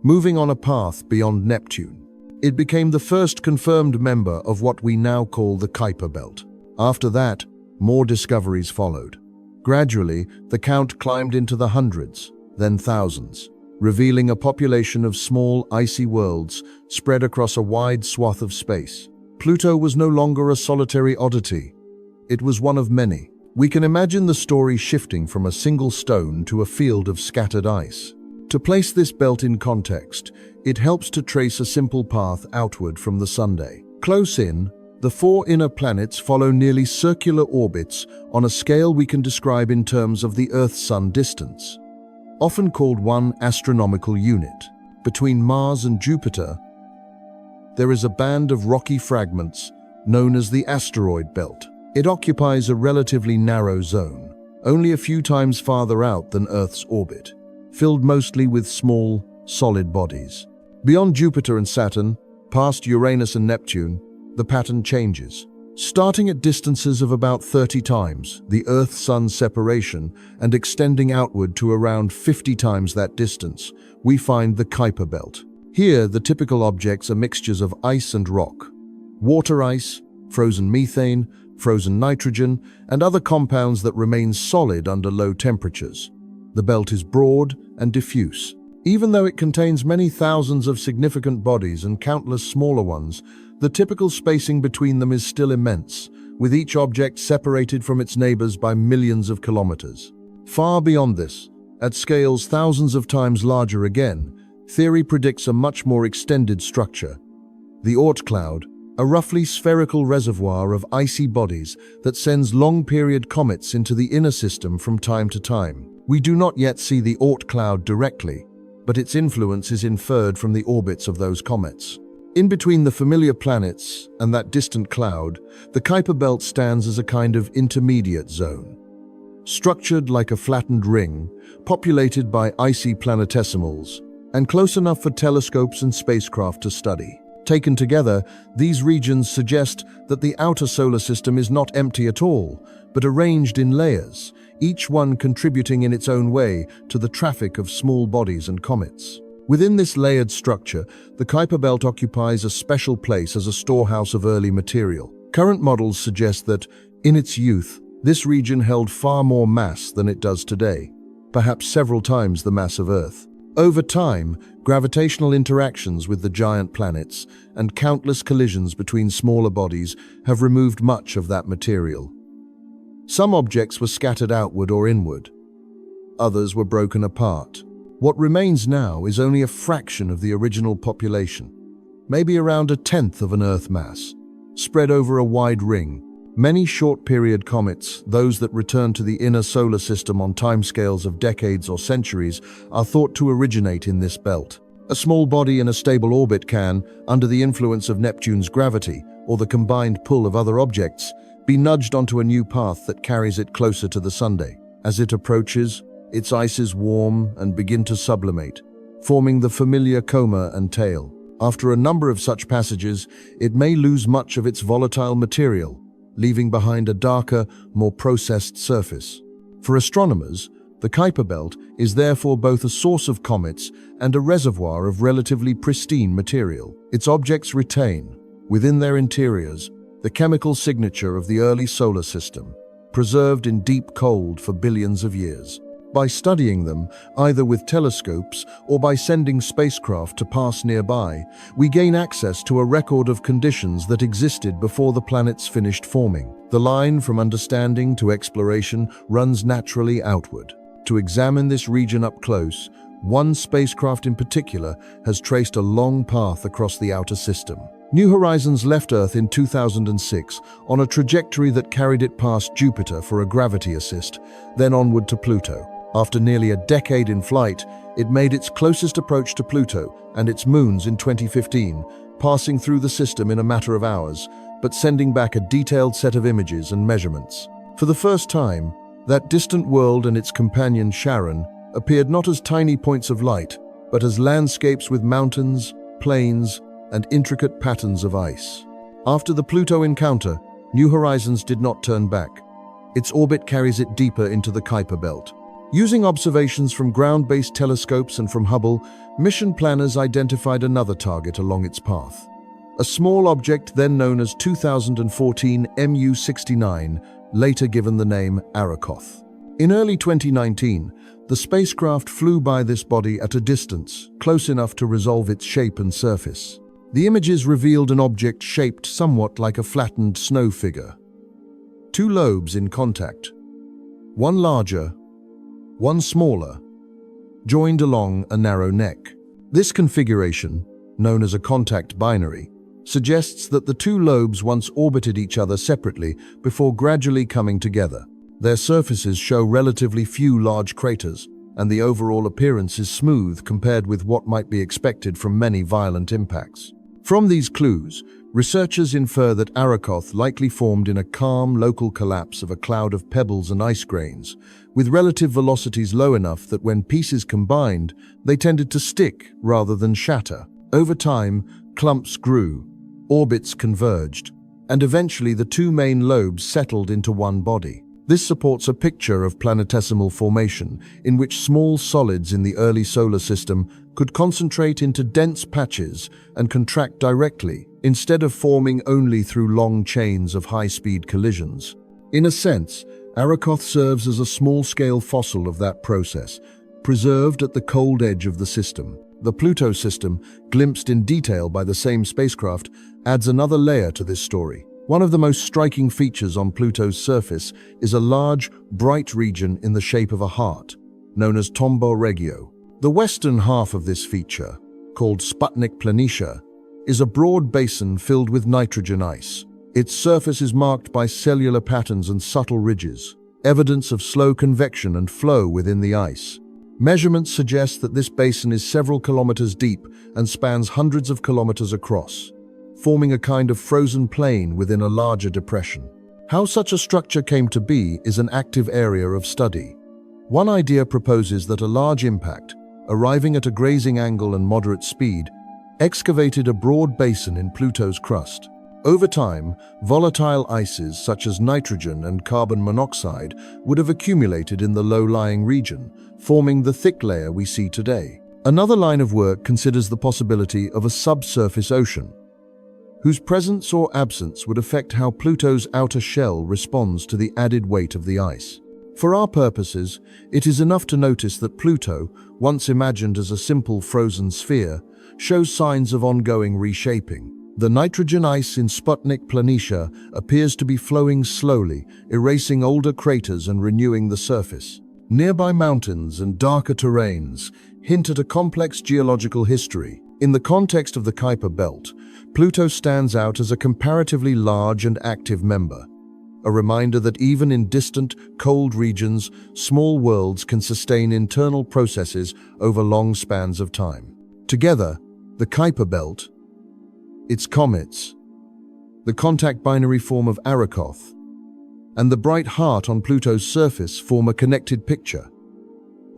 moving on a path beyond Neptune. It became the first confirmed member of what we now call the Kuiper Belt. After that, more discoveries followed. Gradually, the count climbed into the hundreds, then thousands, revealing a population of small, icy worlds spread across a wide swath of space. Pluto was no longer a solitary oddity. It was one of many. We can imagine the story shifting from a single stone to a field of scattered ice. To place this belt in context, it helps to trace a simple path outward from the Sunday. Close in, the four inner planets follow nearly circular orbits on a scale we can describe in terms of the Earth-Sun distance, often called 1 astronomical unit. Between Mars and Jupiter, there is a band of rocky fragments known as the asteroid belt. It occupies a relatively narrow zone, only a few times farther out than Earth's orbit, filled mostly with small, solid bodies. Beyond Jupiter and Saturn, past Uranus and Neptune, the pattern changes. Starting at distances of about 30 times the Earth-Sun separation and extending outward to around 50 times that distance, we find the Kuiper belt. Here, the typical objects are mixtures of ice and rock, water ice, frozen methane, frozen nitrogen, and other compounds that remain solid under low temperatures. The belt is broad and diffuse. Even though it contains many thousands of significant bodies and countless smaller ones, the typical spacing between them is still immense, with each object separated from its neighbors by millions of kilometers. Far beyond this, at scales thousands of times larger again, theory predicts a much more extended structure. The Oort cloud, a roughly spherical reservoir of icy bodies that sends long-period comets into the inner system from time to time. We do not yet see the Oort cloud directly, but its influence is inferred from the orbits of those comets. In between the familiar planets and that distant cloud, the Kuiper belt stands as a kind of intermediate zone. Structured like a flattened ring, populated by icy planetesimals, and close enough for telescopes and spacecraft to study. Taken together, these regions suggest that the outer solar system is not empty at all, but arranged in layers, each one contributing in its own way to the traffic of small bodies and comets. Within this layered structure, the Kuiper belt occupies a special place as a storehouse of early material. Current models suggest that, in its youth, this region held far more mass than it does today, perhaps several times the mass of Earth. Over time, gravitational interactions with the giant planets and countless collisions between smaller bodies have removed much of that material. Some objects were scattered outward or inward. Others were broken apart. What remains now is only a fraction of the original population, maybe around a tenth of an Earth mass, spread over a wide ring. Many short-period comets, those that return to the inner solar system on timescales of decades or centuries, are thought to originate in this belt. A small body in a stable orbit can, under the influence of Neptune's gravity or the combined pull of other objects, be nudged onto a new path that carries it closer to the Sunday. As it approaches, its ices warm and begin to sublimate, forming the familiar coma and tail. After a number of such passages, it may lose much of its volatile material, leaving behind a darker, more processed surface. For astronomers, the Kuiper belt is therefore both a source of comets and a reservoir of relatively pristine material. Its objects retain, within their interiors, the chemical signature of the early solar system, preserved in deep cold for billions of years. By studying them, either with telescopes or by sending spacecraft to pass nearby, we gain access to a record of conditions that existed before the planets finished forming. The line from understanding to exploration runs naturally outward. To examine this region up close, one spacecraft in particular has traced a long path across the outer system. New Horizons left Earth in 2006 on a trajectory that carried it past Jupiter for a gravity assist, then onward to Pluto. After nearly a decade in flight, it made its closest approach to Pluto and its moons in 2015, passing through the system in a matter of hours, but sending back a detailed set of images and measurements. For the first time, that distant world and its companion Charon appeared not as tiny points of light, but as landscapes with mountains, plains, and intricate patterns of ice. After the Pluto encounter, New Horizons did not turn back. Its orbit carries it deeper into the Kuiper belt. Using observations from ground-based telescopes and from Hubble, mission planners identified another target along its path. A small object then known as 2014 MU69, later given the name Arakoth. In early 2019, the spacecraft flew by this body at a distance, close enough to resolve its shape and surface. The images revealed an object shaped somewhat like a flattened snow figure. Two lobes in contact, one larger, one smaller, joined along a narrow neck. This configuration, known as a contact binary, suggests that the two lobes once orbited each other separately before gradually coming together. Their surfaces show relatively few large craters, and the overall appearance is smooth compared with what might be expected from many violent impacts. From these clues, researchers infer that Arakoth likely formed in a calm local collapse of a cloud of pebbles and ice grains, with relative velocities low enough that when pieces combined, they tended to stick rather than shatter. Over time, clumps grew, orbits converged, and eventually the two main lobes settled into one body. This supports a picture of planetesimal formation, in which small solids in the early solar system could concentrate into dense patches and contract directly, instead of forming only through long chains of high-speed collisions. In a sense, Arakoth serves as a small-scale fossil of that process, preserved at the cold edge of the system. The Pluto system, glimpsed in detail by the same spacecraft, adds another layer to this story. One of the most striking features on Pluto's surface is a large, bright region in the shape of a heart, known as Tombaugh Regio. The western half of this feature, called Sputnik Planitia, is a broad basin filled with nitrogen ice. Its surface is marked by cellular patterns and subtle ridges, evidence of slow convection and flow within the ice. Measurements suggest that this basin is several kilometers deep and spans hundreds of kilometers across, forming a kind of frozen plain within a larger depression. How such a structure came to be is an active area of study. One idea proposes that a large impact, arriving at a grazing angle and moderate speed, excavated a broad basin in Pluto's crust. Over time, volatile ices such as nitrogen and carbon monoxide would have accumulated in the low-lying region, forming the thick layer we see today. Another line of work considers the possibility of a subsurface ocean, whose presence or absence would affect how Pluto's outer shell responds to the added weight of the ice. For our purposes, it is enough to notice that Pluto, once imagined as a simple frozen sphere, shows signs of ongoing reshaping. The nitrogen ice in Sputnik Planitia appears to be flowing slowly, erasing older craters and renewing the surface. Nearby mountains and darker terrains hint at a complex geological history. In the context of the Kuiper Belt, Pluto stands out as a comparatively large and active member, a reminder that even in distant, cold regions, small worlds can sustain internal processes over long spans of time. Together, the Kuiper Belt, its comets, the contact binary form of Arakoth, and the bright heart on Pluto's surface form a connected picture,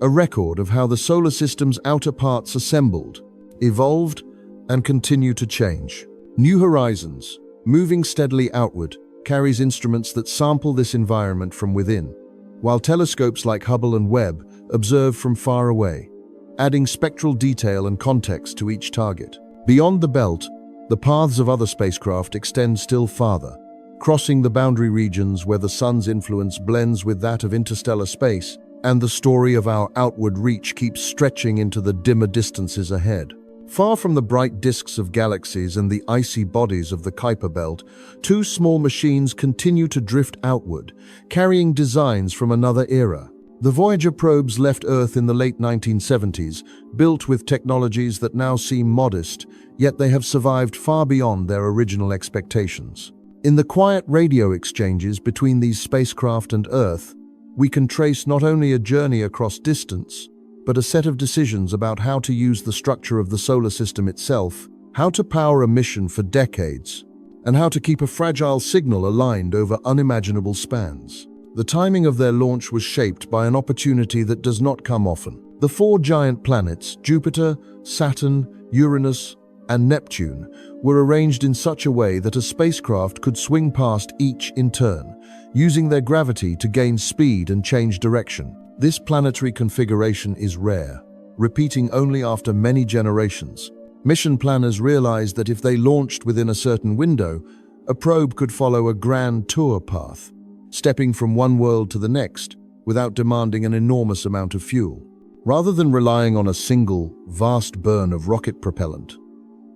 a record of how the solar system's outer parts assembled, evolved, and continue to change. New Horizons, moving steadily outward, carries instruments that sample this environment from within, while telescopes like Hubble and Webb observe from far away, adding spectral detail and context to each target. Beyond the belt, the paths of other spacecraft extend still farther, crossing the boundary regions where the sun's influence blends with that of interstellar space, and the story of our outward reach keeps stretching into the dimmer distances ahead. Far from the bright disks of galaxies and the icy bodies of the Kuiper Belt, two small machines continue to drift outward, carrying designs from another era. The Voyager probes left Earth in the late 1970s, built with technologies that now seem modest, yet they have survived far beyond their original expectations. In the quiet radio exchanges between these spacecraft and Earth, we can trace not only a journey across distance, but a set of decisions about how to use the structure of the solar system itself, how to power a mission for decades, and how to keep a fragile signal aligned over unimaginable spans. The timing of their launch was shaped by an opportunity that does not come often. The four giant planets, Jupiter, Saturn, Uranus, and Neptune, were arranged in such a way that a spacecraft could swing past each in turn, using their gravity to gain speed and change direction. This planetary configuration is rare, repeating only after many generations. Mission planners realized that if they launched within a certain window, a probe could follow a grand tour path, stepping from one world to the next without demanding an enormous amount of fuel. Rather than relying on a single, vast burn of rocket propellant,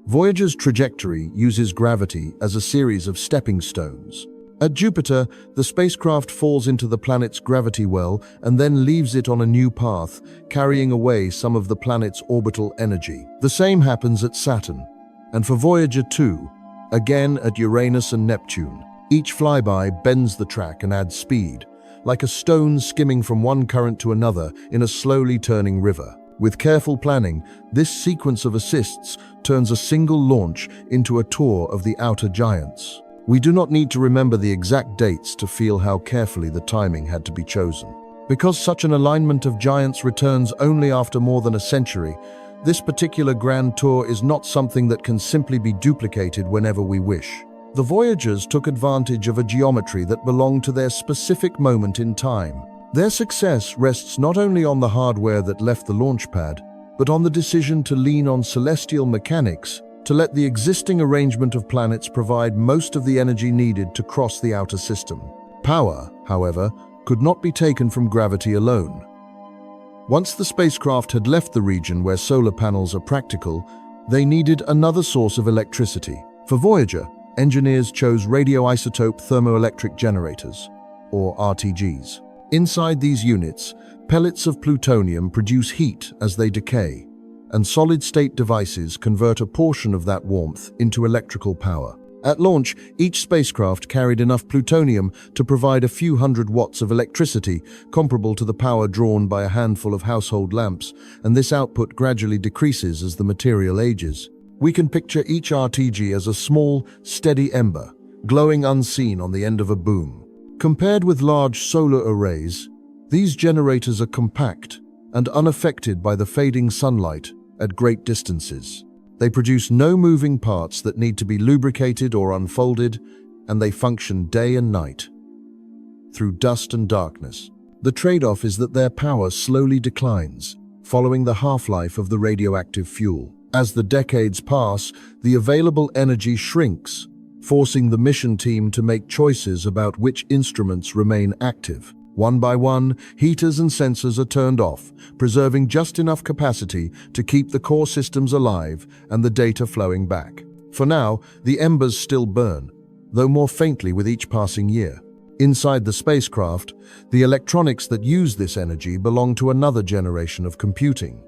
Voyager's trajectory uses gravity as a series of stepping stones. At Jupiter, the spacecraft falls into the planet's gravity well and then leaves it on a new path, carrying away some of the planet's orbital energy. The same happens at Saturn. And for Voyager 2, again at Uranus and Neptune, each flyby bends the track and adds speed, like a stone skimming from one current to another in a slowly turning river. With careful planning, this sequence of assists turns a single launch into a tour of the outer giants. We do not need to remember the exact dates to feel how carefully the timing had to be chosen. Because such an alignment of giants returns only after more than a century, this particular grand tour is not something that can simply be duplicated whenever we wish. The Voyagers took advantage of a geometry that belonged to their specific moment in time. Their success rests not only on the hardware that left the launch pad, but on the decision to lean on celestial mechanics to let the existing arrangement of planets provide most of the energy needed to cross the outer system. Power, however, could not be taken from gravity alone. Once the spacecraft had left the region where solar panels are practical, they needed another source of electricity. For Voyager, engineers chose radioisotope thermoelectric generators, or RTGs. Inside these units, pellets of plutonium produce heat as they decay, and solid-state devices convert a portion of that warmth into electrical power. At launch, each spacecraft carried enough plutonium to provide a few hundred watts of electricity, comparable to the power drawn by a handful of household lamps, and this output gradually decreases as the material ages. We can picture each RTG as a small, steady ember, glowing unseen on the end of a boom. Compared with large solar arrays, these generators are compact and unaffected by the fading sunlight at great distances. They produce no moving parts that need to be lubricated or unfolded, and they function day and night, through dust and darkness. The trade-off is that their power slowly declines, following the half-life of the radioactive fuel. As the decades pass, the available energy shrinks, forcing the mission team to make choices about which instruments remain active. One by one, heaters and sensors are turned off, preserving just enough capacity to keep the core systems alive and the data flowing back. For now, the embers still burn, though more faintly with each passing year. Inside the spacecraft, the electronics that use this energy belong to another generation of computing.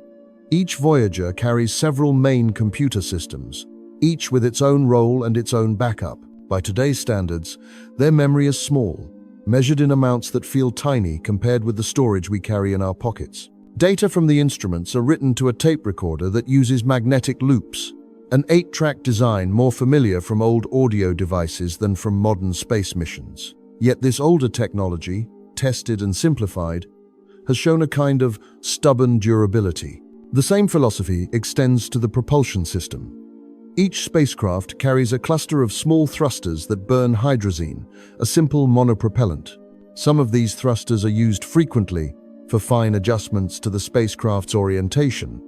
Each Voyager carries several main computer systems, each with its own role and its own backup. By today's standards, their memory is small, measured in amounts that feel tiny compared with the storage we carry in our pockets. Data from the instruments are written to a tape recorder that uses magnetic loops, an 8-track design more familiar from old audio devices than from modern space missions. Yet this older technology, tested and simplified, has shown a kind of stubborn durability. The same philosophy extends to the propulsion system. Each spacecraft carries a cluster of small thrusters that burn hydrazine, a simple monopropellant. Some of these thrusters are used frequently for fine adjustments to the spacecraft's orientation.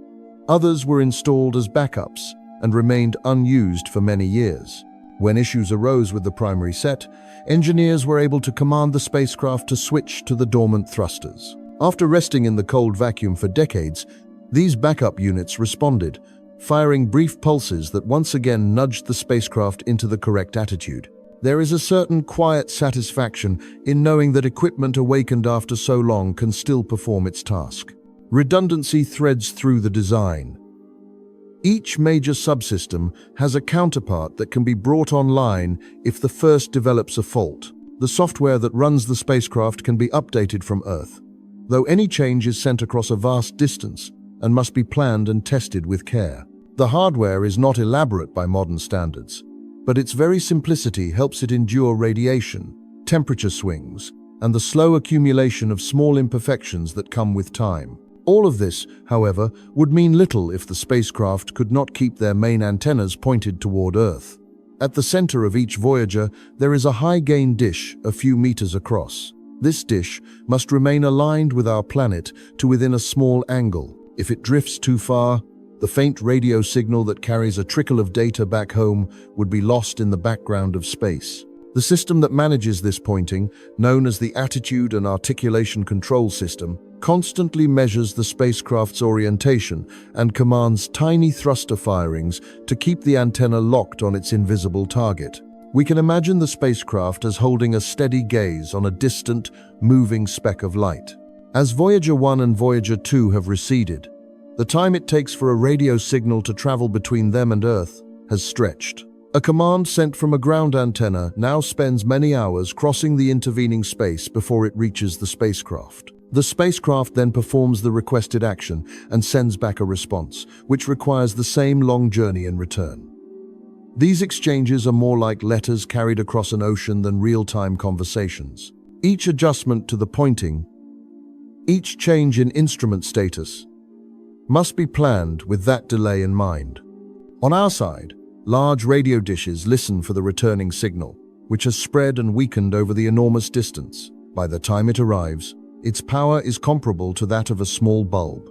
Others were installed as backups and remained unused for many years. When issues arose with the primary set, engineers were able to command the spacecraft to switch to the dormant thrusters. After resting in the cold vacuum for decades, these backup units responded, firing brief pulses that once again nudged the spacecraft into the correct attitude. There is a certain quiet satisfaction in knowing that equipment awakened after so long can still perform its task. Redundancy threads through the design. Each major subsystem has a counterpart that can be brought online if the first develops a fault. The software that runs the spacecraft can be updated from Earth, though any change is sent across a vast distance and must be planned and tested with care. The hardware is not elaborate by modern standards, but its very simplicity helps it endure radiation, temperature swings, and the slow accumulation of small imperfections that come with time. All of this, however, would mean little if the spacecraft could not keep their main antennas pointed toward Earth. At the center of each Voyager, there is a high-gain dish a few meters across. This dish must remain aligned with our planet to within a small angle. If it drifts too far, the faint radio signal that carries a trickle of data back home would be lost in the background of space. The system that manages this pointing, known as the Attitude and Articulation Control System, constantly measures the spacecraft's orientation and commands tiny thruster firings to keep the antenna locked on its invisible target. We can imagine the spacecraft as holding a steady gaze on a distant, moving speck of light. As Voyager 1 and Voyager 2 have receded, the time it takes for a radio signal to travel between them and Earth has stretched. A command sent from a ground antenna now spends many hours crossing the intervening space before it reaches the spacecraft. The spacecraft then performs the requested action and sends back a response, which requires the same long journey in return. These exchanges are more like letters carried across an ocean than real-time conversations. Each adjustment to the pointing, each change in instrument status, must be planned with that delay in mind. On our side, large radio dishes listen for the returning signal, which has spread and weakened over the enormous distance. By the time it arrives, its power is comparable to that of a small bulb,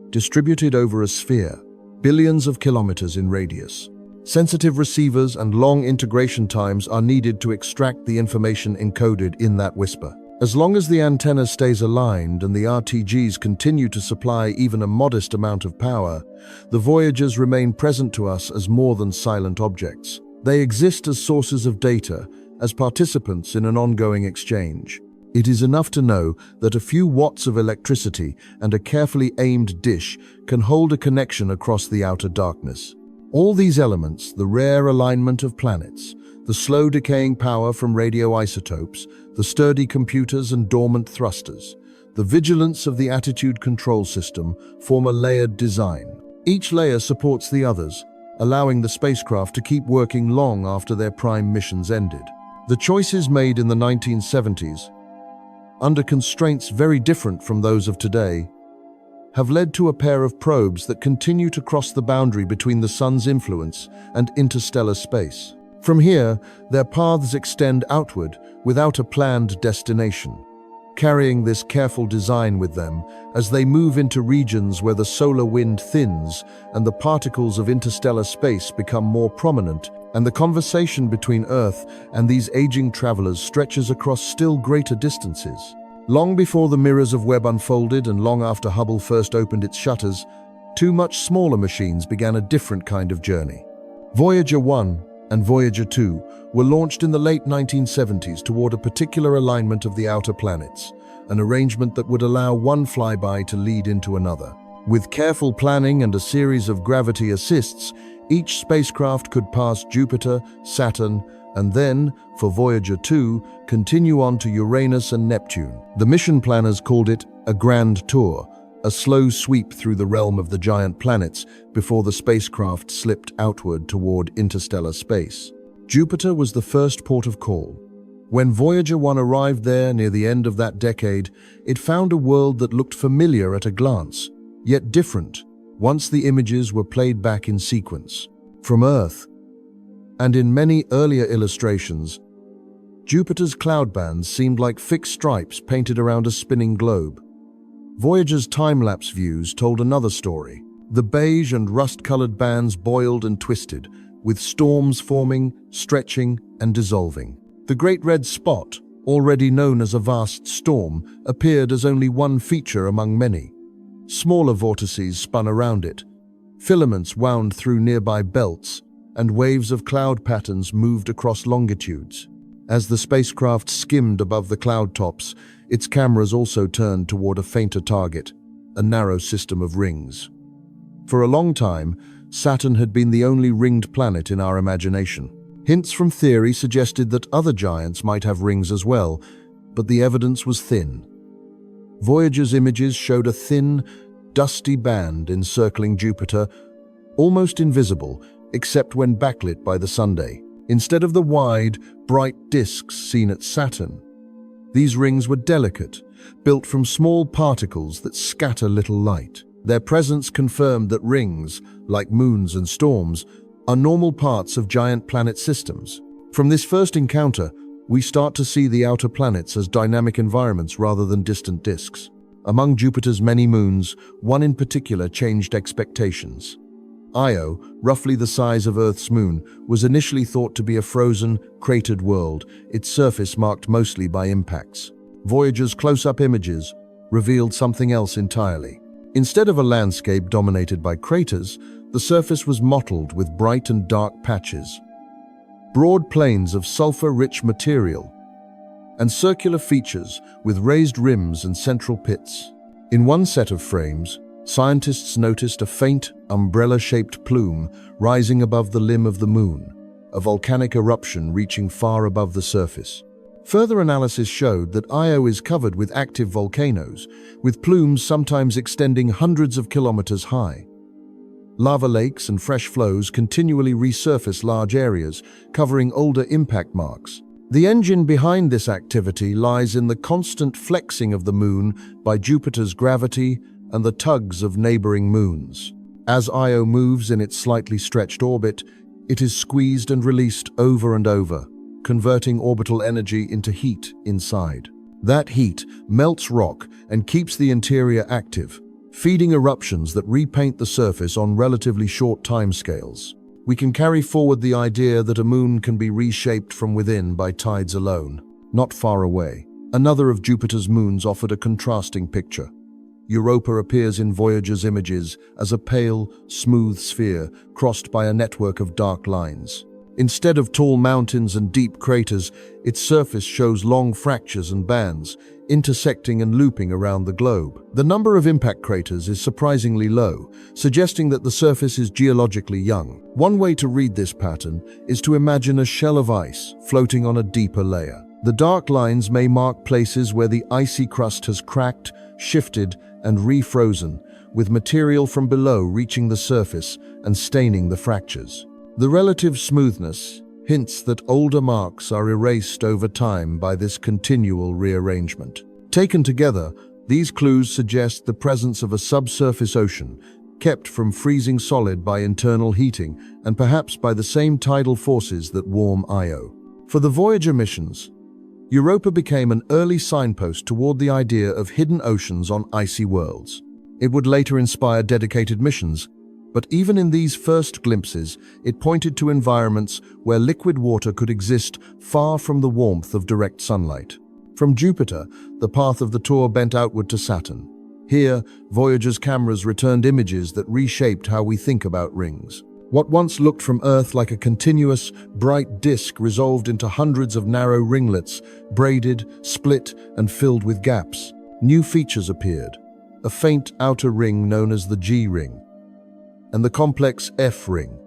distributed over a sphere, billions of kilometers in radius. Sensitive receivers and long integration times are needed to extract the information encoded in that whisper. As long as the antenna stays aligned and the RTGs continue to supply even a modest amount of power, the Voyagers remain present to us as more than silent objects. They exist as sources of data, as participants in an ongoing exchange. It is enough to know that a few watts of electricity and a carefully aimed dish can hold a connection across the outer darkness. All these elements, the rare alignment of planets, the slow decaying power from radioisotopes, the sturdy computers and dormant thrusters, the vigilance of the attitude control system form a layered design. Each layer supports the others, allowing the spacecraft to keep working long after their prime missions ended. The choices made in the 1970s, under constraints very different from those of today, have led to a pair of probes that continue to cross the boundary between the Sun's influence and interstellar space. From here, their paths extend outward without a planned destination, carrying this careful design with them as they move into regions where the solar wind thins and the particles of interstellar space become more prominent, and the conversation between Earth and these aging travelers stretches across still greater distances. Long before the mirrors of Webb unfolded and long after Hubble first opened its shutters, two much smaller machines began a different kind of journey. Voyager 1 and Voyager 2 were launched in the late 1970s toward a particular alignment of the outer planets, an arrangement that would allow one flyby to lead into another. With careful planning and a series of gravity assists, each spacecraft could pass Jupiter, Saturn, and then, for Voyager 2, continue on to Uranus and Neptune. The mission planners called it a grand tour, a slow sweep through the realm of the giant planets before the spacecraft slipped outward toward interstellar space. Jupiter was the first port of call. When Voyager 1 arrived there near the end of that decade, it found a world that looked familiar at a glance, yet different once the images were played back in sequence. From Earth, and in many earlier illustrations, Jupiter's cloud bands seemed like fixed stripes painted around a spinning globe. Voyager's time-lapse views told another story. The beige and rust-colored bands boiled and twisted, with storms forming, stretching, and dissolving. The Great Red Spot, already known as a vast storm, appeared as only one feature among many. Smaller vortices spun around it. Filaments wound through nearby belts, and waves of cloud patterns moved across longitudes. As the spacecraft skimmed above the cloud tops, its cameras also turned toward a fainter target, a narrow system of rings. For a long time, Saturn had been the only ringed planet in our imagination. Hints from theory suggested that other giants might have rings as well, but the evidence was thin. Voyager's images showed a thin, dusty band encircling Jupiter, almost invisible, except when backlit by the sunday. Instead of the wide, bright disks seen at Saturn, these rings were delicate, built from small particles that scatter little light. Their presence confirmed that rings, like moons and storms, are normal parts of giant planet systems. From this first encounter, we start to see the outer planets as dynamic environments rather than distant disks. Among Jupiter's many moons, one in particular changed expectations. Io, roughly the size of Earth's moon, was initially thought to be a frozen, cratered world, its surface marked mostly by impacts. Voyager's close-up images revealed something else entirely. Instead of a landscape dominated by craters, the surface was mottled with bright and dark patches, broad plains of sulfur-rich material, and circular features with raised rims and central pits. In one set of frames, scientists noticed a faint, umbrella-shaped plume rising above the limb of the moon, a volcanic eruption reaching far above the surface. Further analysis showed that Io is covered with active volcanoes, with plumes sometimes extending hundreds of kilometers high. Lava lakes and fresh flows continually resurface large areas, covering older impact marks. The engine behind this activity lies in the constant flexing of the moon by Jupiter's gravity and the tugs of neighboring moons. As Io moves in its slightly stretched orbit, it is squeezed and released over and over, converting orbital energy into heat inside. That heat melts rock and keeps the interior active, feeding eruptions that repaint the surface on relatively short timescales. We can carry forward the idea that a moon can be reshaped from within by tides alone. Not far away, another of Jupiter's moons offered a contrasting picture. Europa appears in Voyager's images as a pale, smooth sphere crossed by a network of dark lines. Instead of tall mountains and deep craters, its surface shows long fractures and bands, intersecting and looping around the globe. The number of impact craters is surprisingly low, suggesting that the surface is geologically young. One way to read this pattern is to imagine a shell of ice floating on a deeper layer. The dark lines may mark places where the icy crust has cracked, shifted, and refrozen, with material from below reaching the surface and staining the fractures. The relative smoothness hints that older marks are erased over time by this continual rearrangement. Taken together, these clues suggest the presence of a subsurface ocean, kept from freezing solid by internal heating and perhaps by the same tidal forces that warm Io. For the Voyager missions, Europa became an early signpost toward the idea of hidden oceans on icy worlds. It would later inspire dedicated missions, but even in these first glimpses, it pointed to environments where liquid water could exist far from the warmth of direct sunlight. From Jupiter, the path of the tour bent outward to Saturn. Here, Voyager's cameras returned images that reshaped how we think about rings. What once looked from Earth like a continuous, bright disk resolved into hundreds of narrow ringlets, braided, split, and filled with gaps. New features appeared: a faint outer ring known as the G ring, and the complex F ring,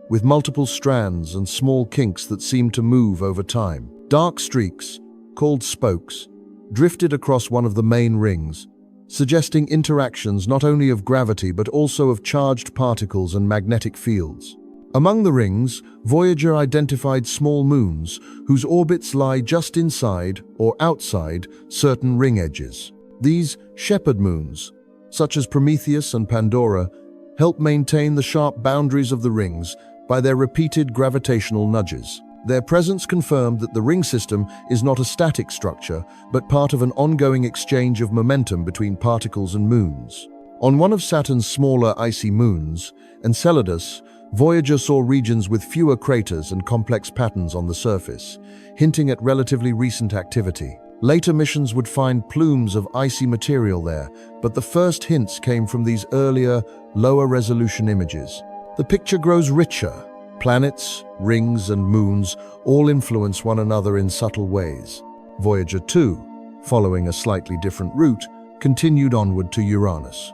with multiple strands and small kinks that seemed to move over time. Dark streaks, called spokes, drifted across one of the main rings, suggesting interactions not only of gravity but also of charged particles and magnetic fields. Among the rings, Voyager identified small moons whose orbits lie just inside or outside certain ring edges. These shepherd moons, such as Prometheus and Pandora, help maintain the sharp boundaries of the rings by their repeated gravitational nudges. Their presence confirmed that the ring system is not a static structure, but part of an ongoing exchange of momentum between particles and moons. On one of Saturn's smaller icy moons, Enceladus, Voyager saw regions with fewer craters and complex patterns on the surface, hinting at relatively recent activity. Later missions would find plumes of icy material there, but the first hints came from these earlier, lower-resolution images. The picture grows richer. Planets, rings, and moons all influence one another in subtle ways. Voyager 2, following a slightly different route, continued onward to Uranus.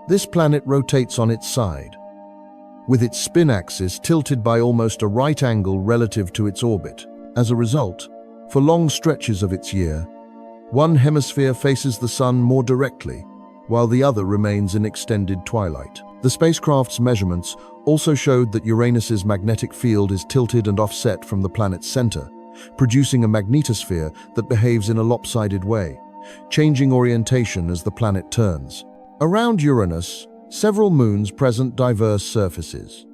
This planet rotates on its side, with its spin axis tilted by almost a right angle relative to its orbit. As a result, for long stretches of its year, one hemisphere faces the sun more directly, while the other remains in extended twilight. The spacecraft's measurements also showed that Uranus's magnetic field is tilted and offset from the planet's center, producing a magnetosphere that behaves in a lopsided way, changing orientation as the planet turns. Around Uranus, several moons present diverse surfaces.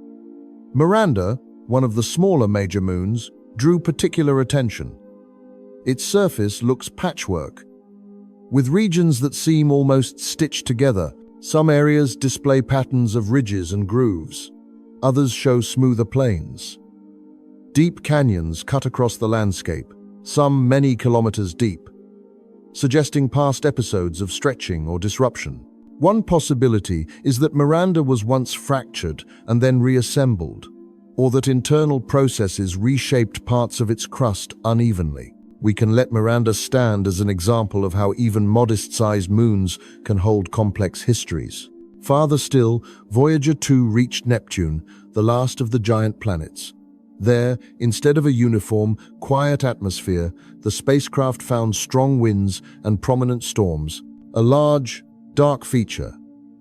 Miranda, one of the smaller major moons, drew particular attention. Its surface looks patchwork, with regions that seem almost stitched together, Some areas display patterns of ridges and grooves. Others show smoother plains. Deep canyons cut across the landscape, some many kilometers deep, suggesting past episodes of stretching or disruption. One possibility is that Miranda was once fractured and then reassembled, or that internal processes reshaped parts of its crust unevenly. We can let Miranda stand as an example of how even modest-sized moons can hold complex histories. Farther still, Voyager 2 reached Neptune, the last of the giant planets. There, instead of a uniform, quiet atmosphere, the spacecraft found strong winds and prominent storms. A large, dark feature,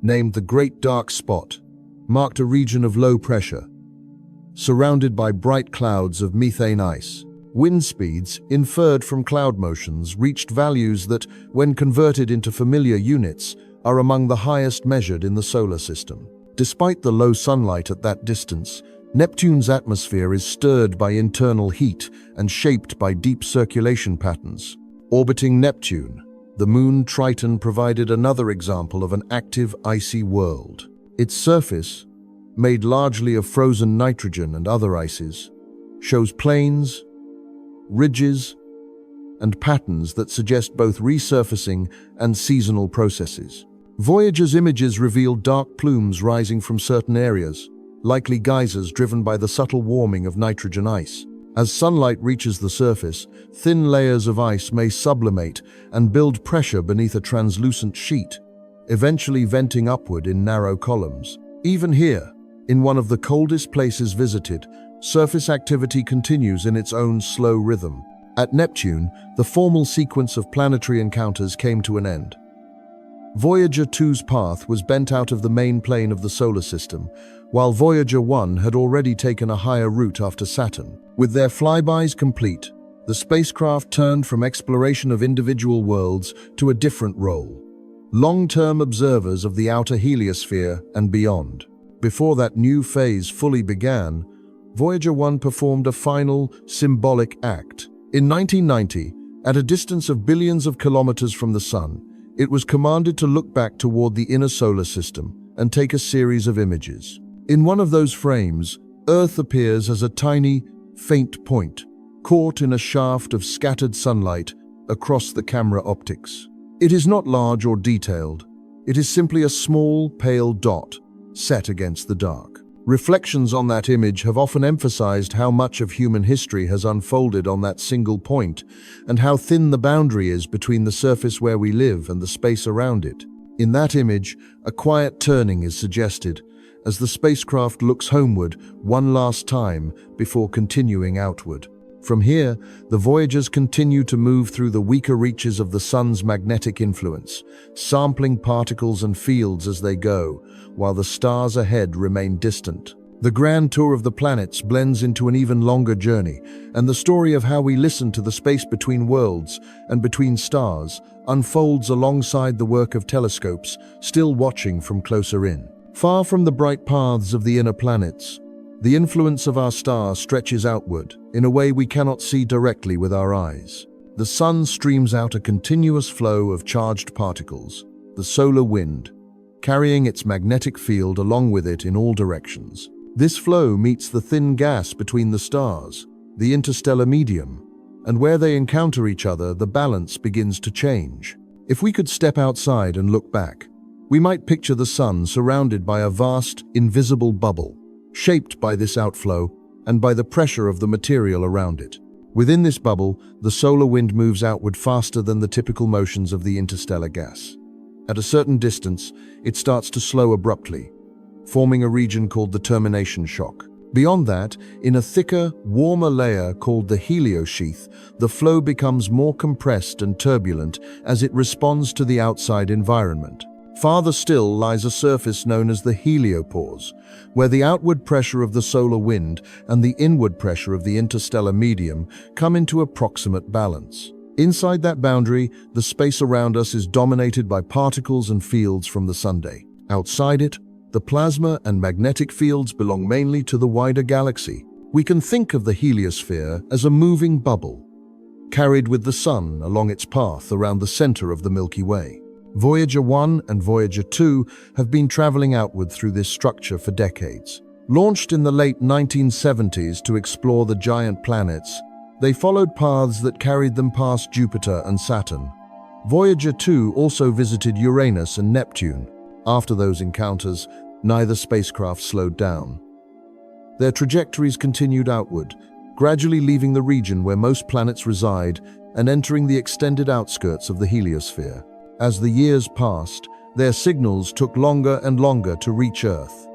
named the Great Dark Spot, marked a region of low pressure, surrounded by bright clouds of methane ice. Wind speeds, inferred from cloud motions, reached values that, when converted into familiar units, are among the highest measured in the solar system. Despite the low sunlight at that distance, Neptune's atmosphere is stirred by internal heat and shaped by deep circulation patterns. Orbiting Neptune, the moon Triton provided another example of an active, icy world. Its surface, made largely of frozen nitrogen and other ices, shows plains, ridges, and patterns that suggest both resurfacing and seasonal processes. Voyager's images reveal dark plumes rising from certain areas, likely geysers driven by the subtle warming of nitrogen ice. As sunlight reaches the surface, thin layers of ice may sublimate and build pressure beneath a translucent sheet, eventually venting upward in narrow columns. Even here, in one of the coldest places visited, surface activity continues in its own slow rhythm. At Neptune, the formal sequence of planetary encounters came to an end. Voyager 2's path was bent out of the main plane of the solar system, while Voyager 1 had already taken a higher route after Saturn. With their flybys complete, the spacecraft turned from exploration of individual worlds to a different role: long-term observers of the outer heliosphere and beyond. Before that new phase fully began, Voyager 1 performed a final, symbolic act. In 1990, at a distance of billions of kilometers from the Sun, it was commanded to look back toward the inner solar system and take a series of images. In one of those frames, Earth appears as a tiny, faint point, caught in a shaft of scattered sunlight across the camera optics. It is not large or detailed. It is simply a small, pale dot set against the dark. Reflections on that image have often emphasized how much of human history has unfolded on that single point, and how thin the boundary is between the surface where we live and the space around it. In that image, a quiet turning is suggested, as the spacecraft looks homeward one last time before continuing outward. From here, the Voyagers continue to move through the weaker reaches of the Sun's magnetic influence, sampling particles and fields as they go, while the stars ahead remain distant. The grand tour of the planets blends into an even longer journey, and the story of how we listen to the space between worlds and between stars unfolds alongside the work of telescopes still watching from closer in. Far from the bright paths of the inner planets, the influence of our star stretches outward in a way we cannot see directly with our eyes. The Sun streams out a continuous flow of charged particles, the solar wind, carrying its magnetic field along with it in all directions. This flow meets the thin gas between the stars, the interstellar medium, and where they encounter each other, the balance begins to change. If we could step outside and look back, we might picture the Sun surrounded by a vast, invisible bubble, shaped by this outflow and by the pressure of the material around it. Within this bubble, the solar wind moves outward faster than the typical motions of the interstellar gas. At a certain distance, it starts to slow abruptly, forming a region called the termination shock. Beyond that, in a thicker, warmer layer called the heliosheath, the flow becomes more compressed and turbulent as it responds to the outside environment. Farther still lies a surface known as the heliopause, where the outward pressure of the solar wind and the inward pressure of the interstellar medium come into approximate balance. Inside that boundary, the space around us is dominated by particles and fields from the Sunday. Outside it, the plasma and magnetic fields belong mainly to the wider galaxy. We can think of the heliosphere as a moving bubble, carried with the Sun along its path around the center of the Milky Way. Voyager 1 and Voyager 2 have been traveling outward through this structure for decades. Launched in the late 1970s to explore the giant planets, they followed paths that carried them past Jupiter and Saturn. Voyager 2 also visited Uranus and Neptune. After those encounters, neither spacecraft slowed down. Their trajectories continued outward, gradually leaving the region where most planets reside and entering the extended outskirts of the heliosphere. As the years passed, their signals took longer and longer to reach Earth.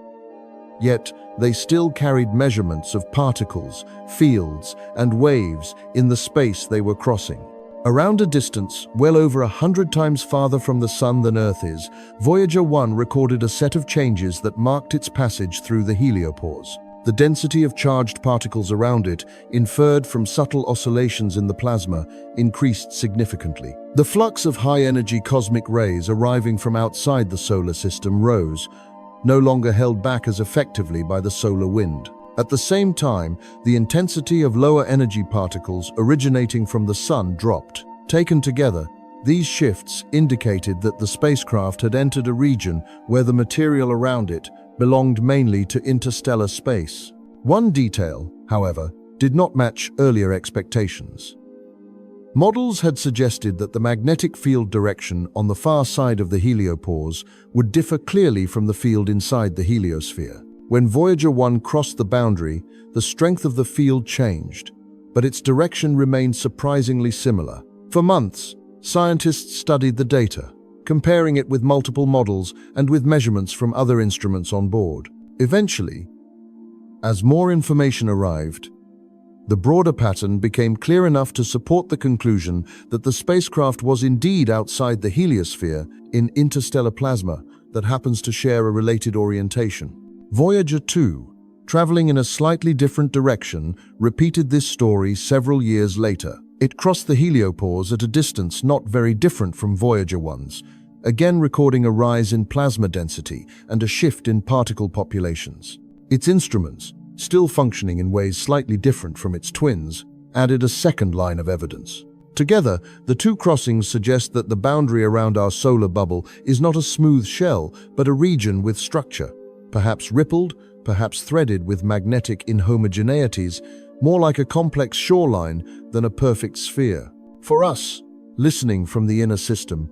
Yet, they still carried measurements of particles, fields, and waves in the space they were crossing. Around a distance well over 100 times farther from the Sun than Earth is, Voyager 1 recorded a set of changes that marked its passage through the heliopause. The density of charged particles around it, inferred from subtle oscillations in the plasma, increased significantly. The flux of high-energy cosmic rays arriving from outside the solar system rose, no longer held back as effectively by the solar wind. At the same time, the intensity of lower-energy particles originating from the Sun dropped. Taken together, these shifts indicated that the spacecraft had entered a region where the material around it belonged mainly to interstellar space. One detail, however, did not match earlier expectations. Models had suggested that the magnetic field direction on the far side of the heliopause would differ clearly from the field inside the heliosphere. When Voyager 1 crossed the boundary, the strength of the field changed, but its direction remained surprisingly similar. For months, scientists studied the data, comparing it with multiple models and with measurements from other instruments on board. Eventually, as more information arrived, the broader pattern became clear enough to support the conclusion that the spacecraft was indeed outside the heliosphere in interstellar plasma that happens to share a related orientation. Voyager 2, traveling in a slightly different direction, repeated this story several years later. It crossed the heliopause at a distance not very different from Voyager 1's, again recording a rise in plasma density and a shift in particle populations. Its instruments, still functioning in ways slightly different from its twins, added a second line of evidence. Together, the two crossings suggest that the boundary around our solar bubble is not a smooth shell, but a region with structure, perhaps rippled, perhaps threaded with magnetic inhomogeneities, more like a complex shoreline than a perfect sphere. For us, listening from the inner system,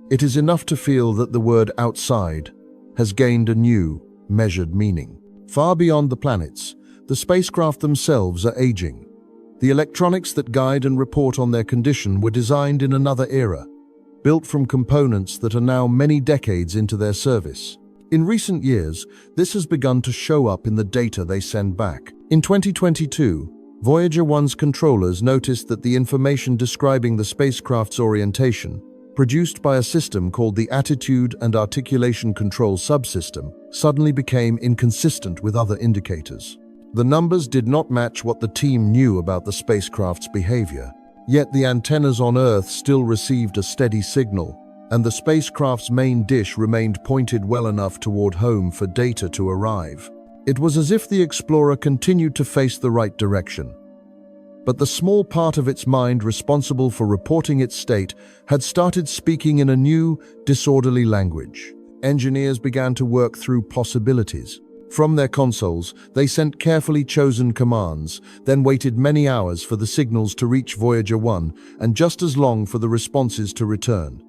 it is enough to feel that the word outside has gained a new, measured meaning. Far beyond the planets, the spacecraft themselves are aging. The electronics that guide and report on their condition were designed in another era, built from components that are now many decades into their service. In recent years, this has begun to show up in the data they send back. In 2022, Voyager 1's controllers noticed that the information describing the spacecraft's orientation, produced by a system called the Attitude and Articulation Control Subsystem, suddenly became inconsistent with other indicators. The numbers did not match what the team knew about the spacecraft's behavior, yet the antennas on Earth still received a steady signal, and the spacecraft's main dish remained pointed well enough toward home for data to arrive. It was as if the Explorer continued to face the right direction. But the small part of its mind responsible for reporting its state had started speaking in a new, disorderly language. Engineers began to work through possibilities. From their consoles, they sent carefully chosen commands, then waited many hours for the signals to reach Voyager 1 and just as long for the responses to return.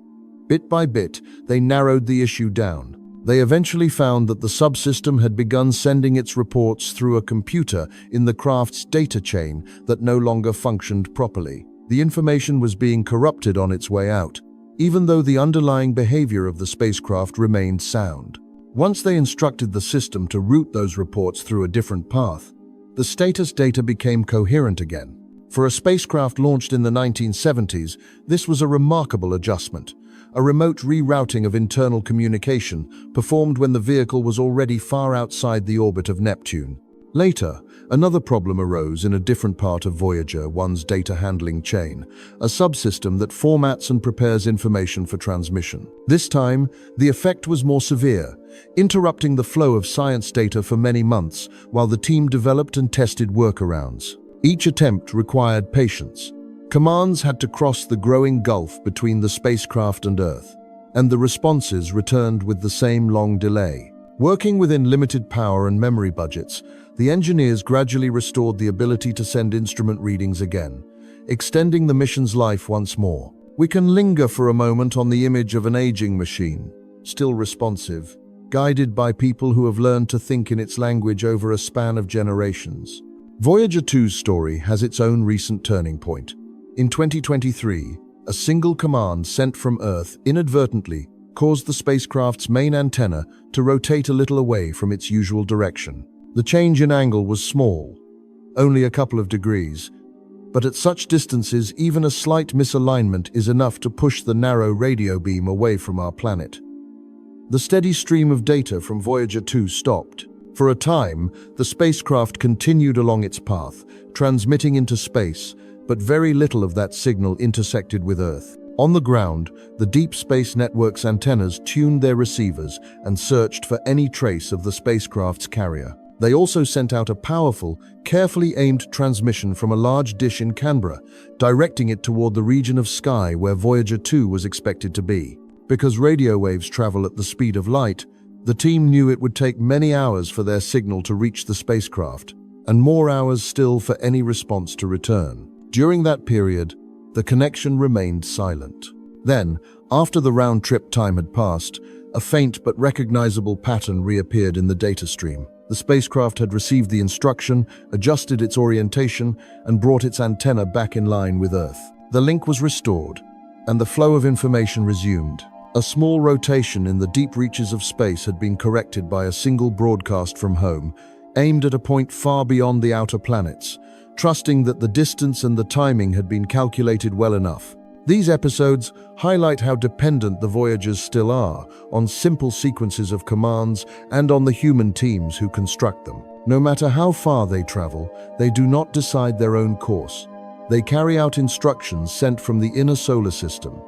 Bit by bit, they narrowed the issue down. They eventually found that the subsystem had begun sending its reports through a computer in the craft's data chain that no longer functioned properly. The information was being corrupted on its way out, even though the underlying behavior of the spacecraft remained sound. Once they instructed the system to route those reports through a different path, the status data became coherent again. For a spacecraft launched in the 1970s, this was a remarkable adjustment. A remote rerouting of internal communication performed when the vehicle was already far outside the orbit of Neptune. Later, another problem arose in a different part of Voyager 1's data handling chain, a subsystem that formats and prepares information for transmission. This time, the effect was more severe, interrupting the flow of science data for many months while the team developed and tested workarounds. Each attempt required patience. Commands had to cross the growing gulf between the spacecraft and Earth. and the responses returned with the same long delay. Working within limited power and memory budgets, the engineers gradually restored the ability to send instrument readings again, extending the mission's life once more. We can linger for a moment on the image of an aging machine, still responsive, guided by people who have learned to think in its language over a span of generations. Voyager 2's story has its own recent turning point. In 2023, a single command sent from Earth inadvertently caused the spacecraft's main antenna to rotate a little away from its usual direction. The change in angle was small, only a couple of degrees, but at such distances, even a slight misalignment is enough to push the narrow radio beam away from our planet. The steady stream of data from Voyager 2 stopped. For a time, the spacecraft continued along its path, transmitting into space, but very little of that signal intersected with Earth. On the ground, the Deep Space Network's antennas tuned their receivers and searched for any trace of the spacecraft's carrier. They also sent out a powerful, carefully aimed transmission from a large dish in Canberra, directing it toward the region of sky where Voyager 2 was expected to be. Because radio waves travel at the speed of light, the team knew it would take many hours for their signal to reach the spacecraft, and more hours still for any response to return. During that period, the connection remained silent. Then, after the round-trip time had passed, a faint but recognizable pattern reappeared in the data stream. The spacecraft had received the instruction, adjusted its orientation, and brought its antenna back in line with Earth. The link was restored, and the flow of information resumed. A small rotation in the deep reaches of space had been corrected by a single broadcast from home, aimed at a point far beyond the outer planets, trusting that the distance and the timing had been calculated well enough. These episodes highlight how dependent the Voyagers still are on simple sequences of commands and on the human teams who construct them. No matter how far they travel, they do not decide their own course. They carry out instructions sent from the inner solar system,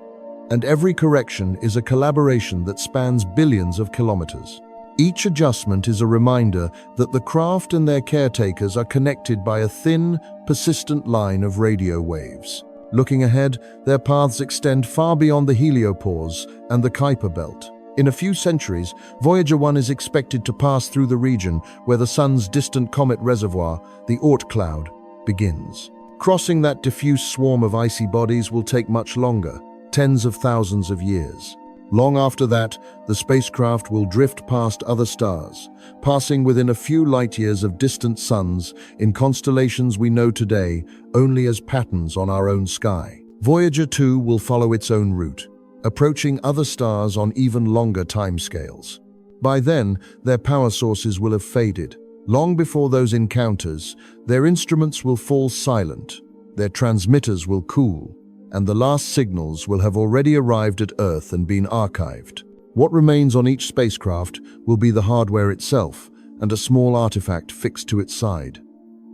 and every correction is a collaboration that spans billions of kilometers. Each adjustment is a reminder that the craft and their caretakers are connected by a thin, persistent line of radio waves. Looking ahead, their paths extend far beyond the heliopause and the Kuiper belt. In a few centuries, Voyager 1 is expected to pass through the region where the Sun's distant comet reservoir, the Oort cloud, begins. Crossing that diffuse swarm of icy bodies will take much longer, tens of thousands of years. Long after that, the spacecraft will drift past other stars, passing within a few light-years of distant suns in constellations we know today only as patterns on our own sky. Voyager 2 will follow its own route, approaching other stars on even longer timescales. By then, their power sources will have faded. Long before those encounters, their instruments will fall silent, their transmitters will cool, and the last signals will have already arrived at Earth and been archived. What remains on each spacecraft will be the hardware itself and a small artifact fixed to its side.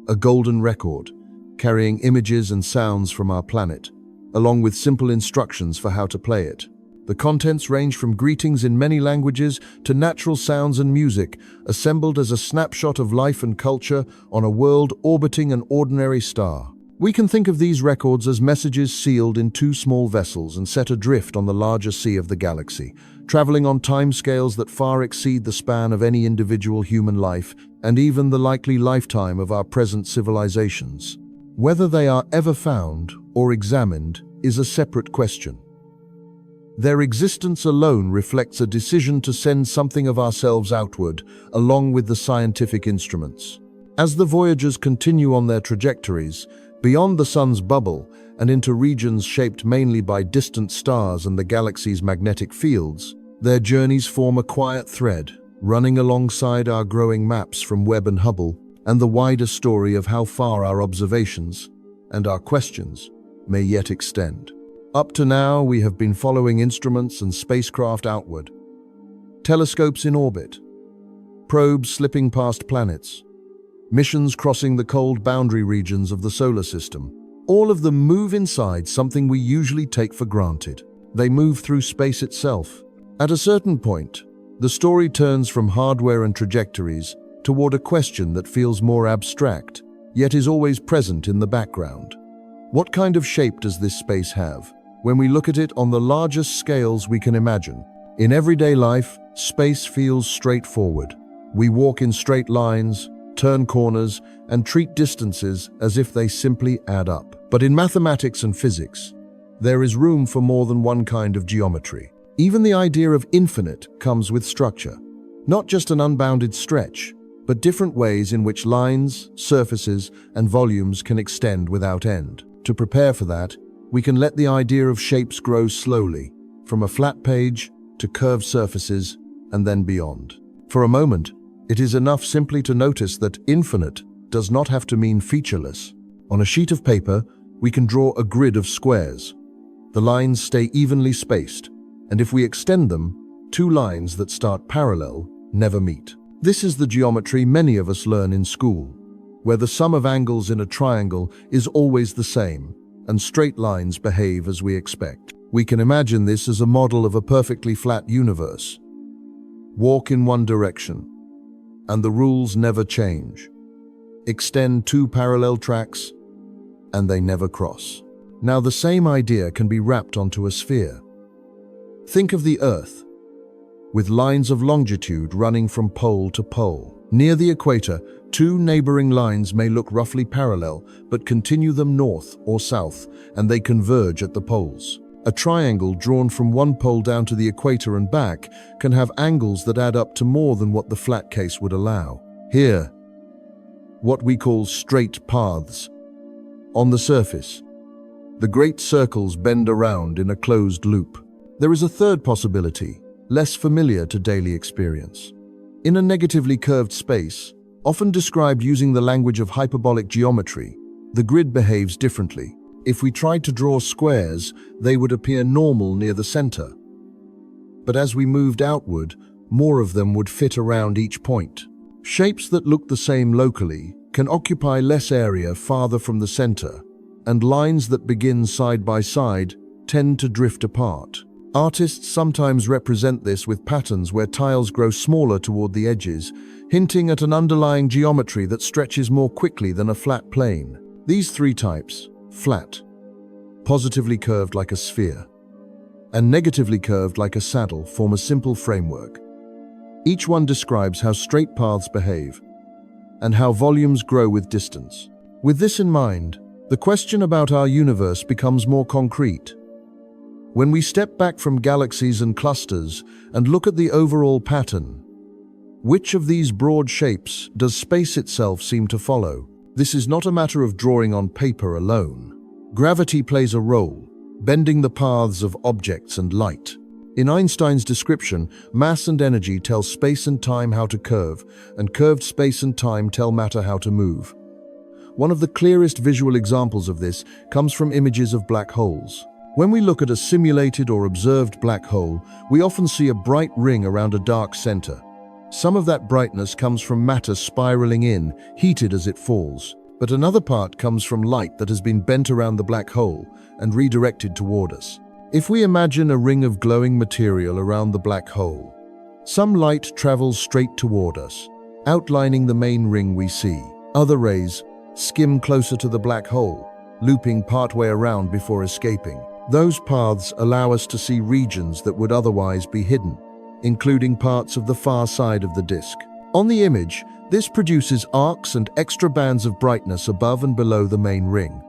A golden record, carrying images and sounds from our planet, along with simple instructions for how to play it. The contents range from greetings in many languages to natural sounds and music, assembled as a snapshot of life and culture on a world orbiting an ordinary star. We can think of these records as messages sealed in two small vessels and set adrift on the larger sea of the galaxy, traveling on timescales that far exceed the span of any individual human life and even the likely lifetime of our present civilizations. Whether they are ever found or examined is a separate question. Their existence alone reflects a decision to send something of ourselves outward, along with the scientific instruments. As the Voyagers continue on their trajectories, beyond the Sun's bubble and into regions shaped mainly by distant stars and the galaxy's magnetic fields, their journeys form a quiet thread, running alongside our growing maps from Webb and Hubble and the wider story of how far our observations and our questions may yet extend. Up to now, we have been following instruments and spacecraft outward, telescopes in orbit, probes slipping past planets, missions crossing the cold boundary regions of the solar system. All of them move inside something we usually take for granted. They move through space itself. At a certain point, the story turns from hardware and trajectories toward a question that feels more abstract, yet is always present in the background. What kind of shape does this space have? when we look at it on the largest scales we can imagine. In everyday life, space feels straightforward. We walk in straight lines, turn corners, and treat distances as if they simply add up. But in mathematics and physics, there is room for more than one kind of geometry. Even the idea of infinite comes with structure. Not just an unbounded stretch, but different ways in which lines, surfaces, and volumes can extend without end. To prepare for that, we can let the idea of shapes grow slowly, from a flat page to curved surfaces, and then beyond. For a moment, it is enough simply to notice that infinite does not have to mean featureless. On a sheet of paper, we can draw a grid of squares. The lines stay evenly spaced, and if we extend them, two lines that start parallel never meet. This is the geometry many of us learn in school, where the sum of angles in a triangle is always the same, and straight lines behave as we expect. We can imagine this as a model of a perfectly flat universe. Walk in one direction, and the rules never change. Extend two parallel tracks, and they never cross. Now the same idea can be wrapped onto a sphere. Think of the Earth, with lines of longitude running from pole to pole. Near the equator, two neighboring lines may look roughly parallel, but continue them north or south, and they converge at the poles. A triangle drawn from one pole down to the equator and back can have angles that add up to more than what the flat case would allow. Here, what we call straight paths. On the surface, the great circles bend around in a closed loop. There is a third possibility, less familiar to daily experience. In a negatively curved space, often described using the language of hyperbolic geometry, the grid behaves differently. If we tried to draw squares, they would appear normal near the center. But as we moved outward, more of them would fit around each point. Shapes that look the same locally can occupy less area farther from the center, and lines that begin side by side tend to drift apart. Artists sometimes represent this with patterns where tiles grow smaller toward the edges, hinting at an underlying geometry that stretches more quickly than a flat plane. These three types, flat, positively curved like a sphere, and negatively curved like a saddle, form a simple framework. Each one describes how straight paths behave and how volumes grow with distance. With this in mind, the question about our universe becomes more concrete. When we step back from galaxies and clusters and look at the overall pattern, which of these broad shapes does space itself seem to follow? This is not a matter of drawing on paper alone. Gravity plays a role, bending the paths of objects and light. In Einstein's description, mass and energy tell space and time how to curve, and curved space and time tell matter how to move. One of the clearest visual examples of this comes from images of black holes. When we look at a simulated or observed black hole, we often see a bright ring around a dark center. Some of that brightness comes from matter spiraling in, heated as it falls. But another part comes from light that has been bent around the black hole and redirected toward us. If we imagine a ring of glowing material around the black hole, some light travels straight toward us, outlining the main ring we see. Other rays skim closer to the black hole, looping partway around before escaping. Those paths allow us to see regions that would otherwise be hidden, including parts of the far side of the disk. On the image, this produces arcs and extra bands of brightness above and below the main ring,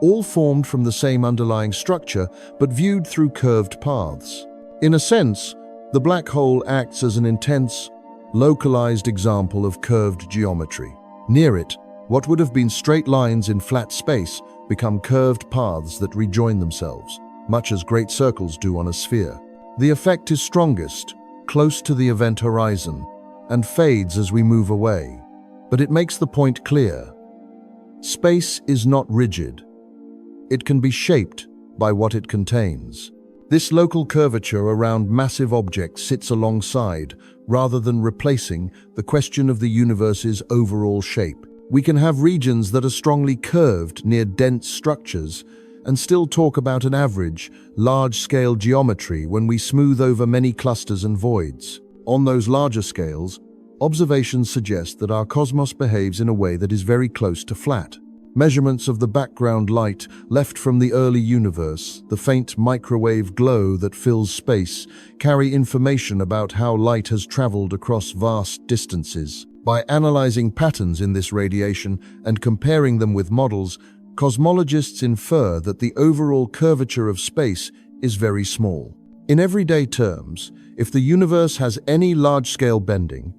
all formed from the same underlying structure but viewed through curved paths. In a sense, the black hole acts as an intense, localized example of curved geometry. Near it, what would have been straight lines in flat space become curved paths that rejoin themselves, much as great circles do on a sphere. The effect is strongest, close to the event horizon, and fades as we move away. But it makes the point clear. Space is not rigid. It can be shaped by what it contains. This local curvature around massive objects sits alongside, rather than replacing, the question of the universe's overall shape. We can have regions that are strongly curved near dense structures and still talk about an average, large-scale geometry when we smooth over many clusters and voids. On those larger scales, observations suggest that our cosmos behaves in a way that is very close to flat. Measurements of the background light left from the early universe, the faint microwave glow that fills space, carry information about how light has traveled across vast distances. By analyzing patterns in this radiation and comparing them with models, cosmologists infer that the overall curvature of space is very small. In everyday terms, if the universe has any large-scale bending,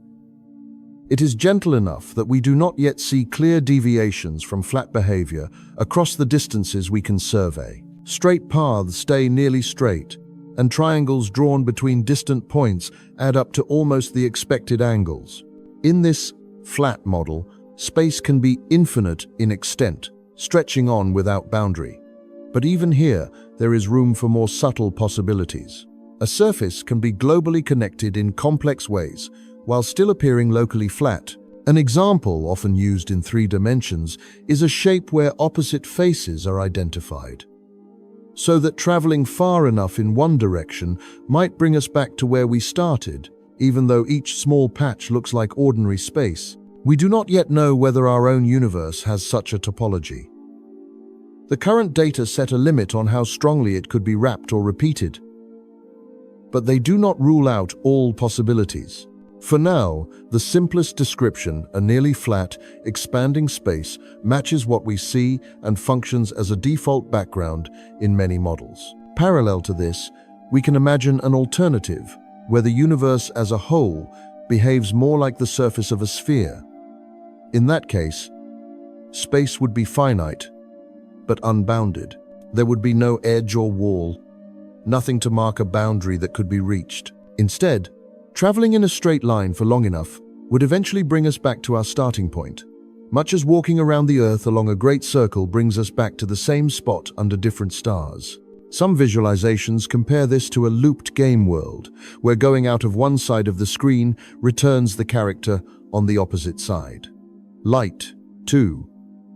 it is gentle enough that we do not yet see clear deviations from flat behavior across the distances we can survey. Straight paths stay nearly straight, and triangles drawn between distant points add up to almost the expected angles. In this flat model, space can be infinite in extent, stretching on without boundary. But even here, there is room for more subtle possibilities. A surface can be globally connected in complex ways, while still appearing locally flat. An example often used in 3 dimensions is a shape where opposite faces are identified, so that traveling far enough in one direction might bring us back to where we started, even though each small patch looks like ordinary space. We do not yet know whether our own universe has such a topology. The current data set a limit on how strongly it could be wrapped or repeated, but they do not rule out all possibilities. For now, the simplest description, a nearly flat, expanding space, matches what we see and functions as a default background in many models. Parallel to this, we can imagine an alternative, where the universe as a whole behaves more like the surface of a sphere. In that case, space would be finite, but unbounded. There would be no edge or wall, nothing to mark a boundary that could be reached. Instead, traveling in a straight line for long enough would eventually bring us back to our starting point, much as walking around the Earth along a great circle brings us back to the same spot under different stars. Some visualizations compare this to a looped game world, where going out of one side of the screen returns the character on the opposite side. Light, too,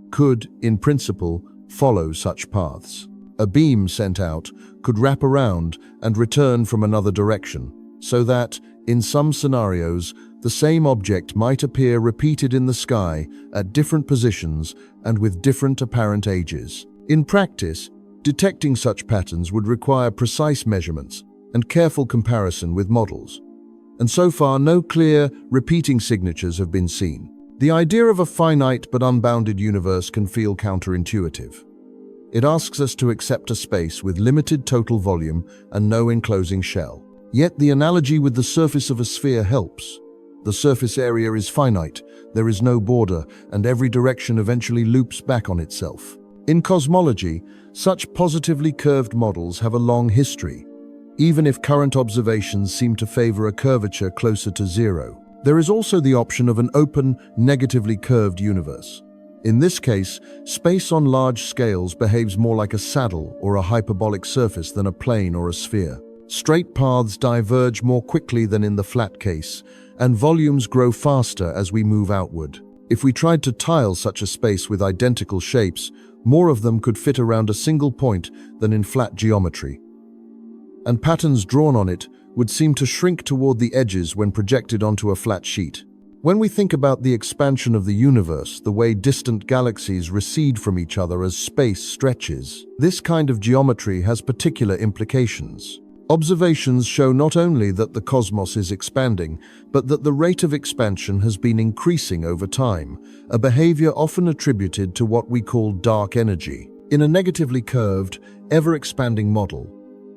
could, in principle, follow such paths. A beam sent out could wrap around and return from another direction, so that, in some scenarios, the same object might appear repeated in the sky at different positions and with different apparent ages. In practice, detecting such patterns would require precise measurements and careful comparison with models, and so far no clear, repeating signatures have been seen. The idea of a finite but unbounded universe can feel counterintuitive. It asks us to accept a space with limited total volume and no enclosing shell. Yet the analogy with the surface of a sphere helps. The surface area is finite, there is no border, and every direction eventually loops back on itself. In cosmology, such positively curved models have a long history, even if current observations seem to favor a curvature closer to zero. There is also the option of an open, negatively curved universe. In this case, space on large scales behaves more like a saddle or a hyperbolic surface than a plane or a sphere. Straight paths diverge more quickly than in the flat case, and volumes grow faster as we move outward. If we tried to tile such a space with identical shapes, more of them could fit around a single point than in flat geometry, and patterns drawn on it would seem to shrink toward the edges when projected onto a flat sheet. When we think about the expansion of the universe, the way distant galaxies recede from each other as space stretches, this kind of geometry has particular implications. Observations show not only that the cosmos is expanding, but that the rate of expansion has been increasing over time, a behavior often attributed to what we call dark energy. In a negatively curved, ever-expanding model,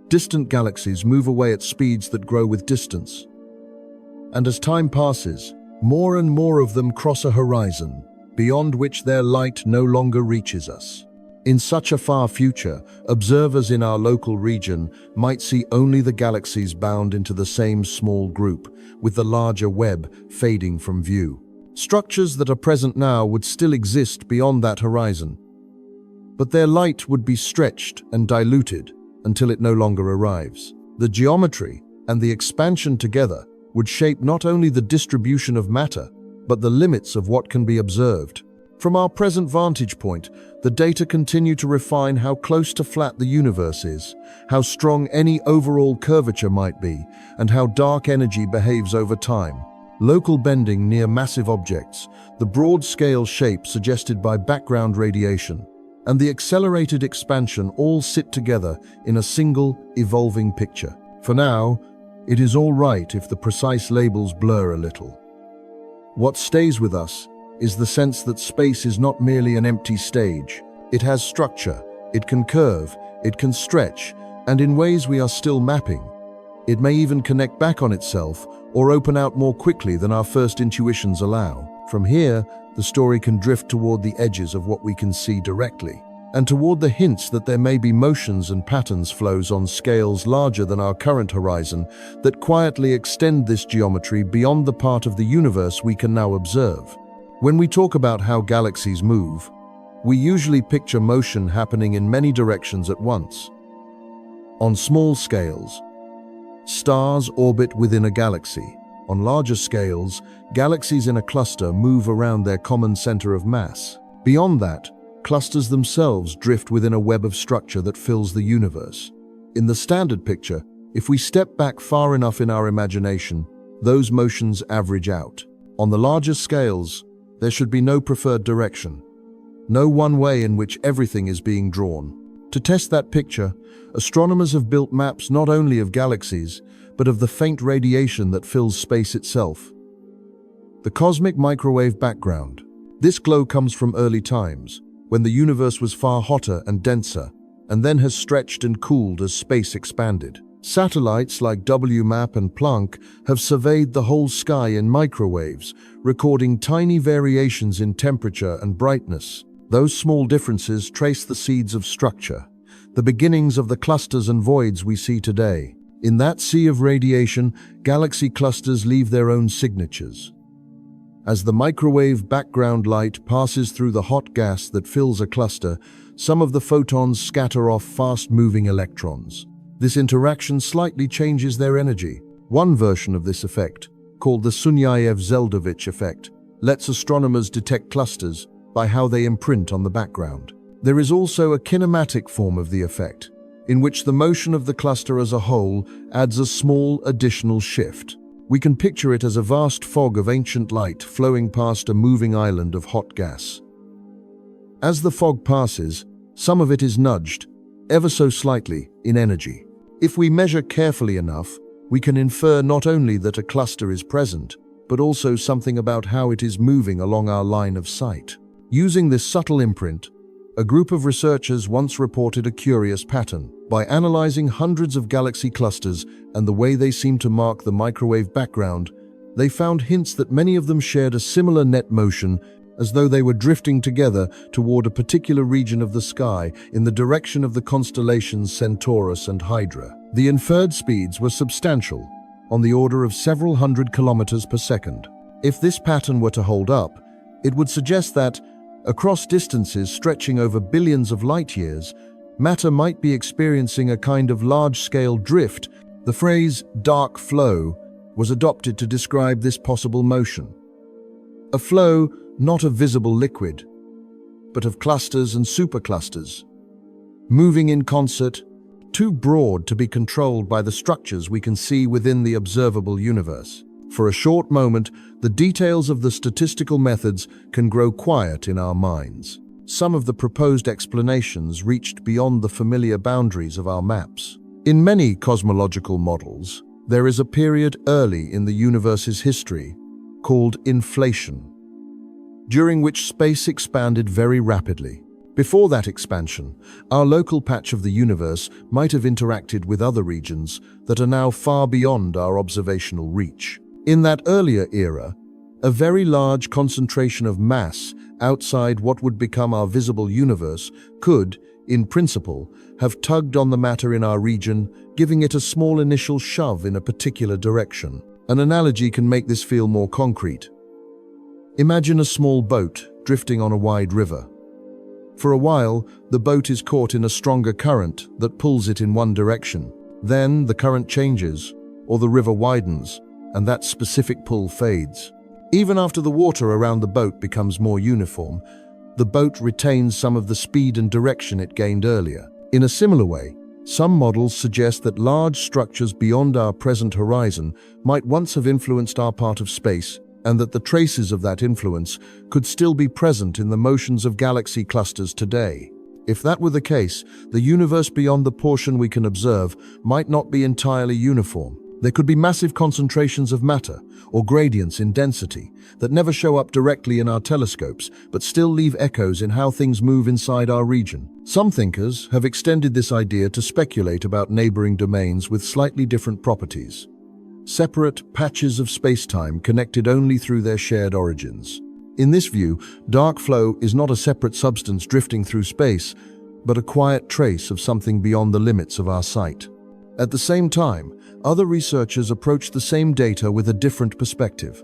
distant galaxies move away at speeds that grow with distance. And as time passes, more and more of them cross a horizon, beyond which their light no longer reaches us. In such a far future, observers in our local region might see only the galaxies bound into the same small group, with the larger web fading from view. Structures that are present now would still exist beyond that horizon, but their light would be stretched and diluted until it no longer arrives. The geometry and the expansion together would shape not only the distribution of matter, but the limits of what can be observed. From our present vantage point, the data continue to refine how close to flat the universe is, how strong any overall curvature might be, and how dark energy behaves over time. local bending near massive objects, the broad-scale shape suggested by background radiation, and the accelerated expansion all sit together in a single, evolving picture. For now, it is all right if the precise labels blur a little. What stays with us is the sense that space is not merely an empty stage. It has structure, it can curve, it can stretch, and in ways we are still mapping. It may even connect back on itself or open out more quickly than our first intuitions allow. From here, the story can drift toward the edges of what we can see directly, and toward the hints that there may be motions and patterns flows on scales larger than our current horizon that quietly extend this geometry beyond the part of the universe we can now observe. When we talk about how galaxies move, we usually picture motion happening in many directions at once. On small scales, stars orbit within a galaxy. On larger scales, galaxies in a cluster move around their common center of mass. Beyond that, clusters themselves drift within a web of structure that fills the universe. In the standard picture, if we step back far enough in our imagination, those motions average out. On the larger scales, there should be no preferred direction, no one way in which everything is being drawn. To test that picture, astronomers have built maps not only of galaxies, but of the faint radiation that fills space itself. The cosmic microwave background. This glow comes from early times, when the universe was far hotter and denser, and then has stretched and cooled as space expanded. Satellites like WMAP and Planck have surveyed the whole sky in microwaves, recording tiny variations in temperature and brightness. Those small differences trace the seeds of structure, the beginnings of the clusters and voids we see today. In that sea of radiation, galaxy clusters leave their own signatures. As the microwave background light passes through the hot gas that fills a cluster, some of the photons scatter off fast-moving electrons. This interaction slightly changes their energy. One version of this effect, called the Sunyaev-Zeldovich effect, lets astronomers detect clusters by how they imprint on the background. There is also a kinematic form of the effect, in which the motion of the cluster as a whole adds a small additional shift. We can picture it as a vast fog of ancient light flowing past a moving island of hot gas. As the fog passes, some of it is nudged, ever so slightly, in energy. If we measure carefully enough, we can infer not only that a cluster is present, but also something about how it is moving along our line of sight. Using this subtle imprint, a group of researchers once reported a curious pattern. By analyzing hundreds of galaxy clusters and the way they seemed to mark the microwave background, they found hints that many of them shared a similar net motion, as though they were drifting together toward a particular region of the sky in the direction of the constellations Centaurus and Hydra. The inferred speeds were substantial, on the order of several hundred kilometers per second. If this pattern were to hold up, it would suggest that, across distances stretching over billions of light-years, matter might be experiencing a kind of large-scale drift. The phrase dark flow was adopted to describe this possible motion. A flow not of visible liquid, but of clusters and superclusters, moving in concert, too broad to be controlled by the structures we can see within the observable universe. For a short moment, the details of the statistical methods can grow quiet in our minds. Some of the proposed explanations reached beyond the familiar boundaries of our maps. In many cosmological models, there is a period early in the universe's history called inflation, during which space expanded very rapidly. Before that expansion, our local patch of the universe might have interacted with other regions that are now far beyond our observational reach. In that earlier era, a very large concentration of mass outside what would become our visible universe could, in principle, have tugged on the matter in our region, giving it a small initial shove in a particular direction. An analogy can make this feel more concrete. Imagine a small boat drifting on a wide river. For a while, the boat is caught in a stronger current that pulls it in one direction. Then the current changes, or the river widens, and that specific pull fades. Even after the water around the boat becomes more uniform, the boat retains some of the speed and direction it gained earlier. In a similar way, Some models suggest that large structures beyond our present horizon might once have influenced our part of space, and that the traces of that influence could still be present in the motions of galaxy clusters today. If that were the case, the universe beyond the portion we can observe might not be entirely uniform. There could be massive concentrations of matter, or gradients in density, that never show up directly in our telescopes, but still leave echoes in how things move inside our region. Some thinkers have extended this idea to speculate about neighboring domains with slightly different properties. Separate patches of space-time connected only through their shared origins. In this view, dark flow is not a separate substance drifting through space, but a quiet trace of something beyond the limits of our sight. At the same time, other researchers approach the same data with a different perspective.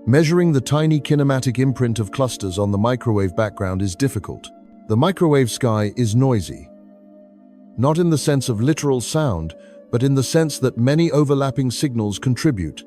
Measuring the tiny kinematic imprint of clusters on the microwave background is difficult. The microwave sky is noisy. Not in the sense of literal sound, but in the sense that many overlapping signals contribute.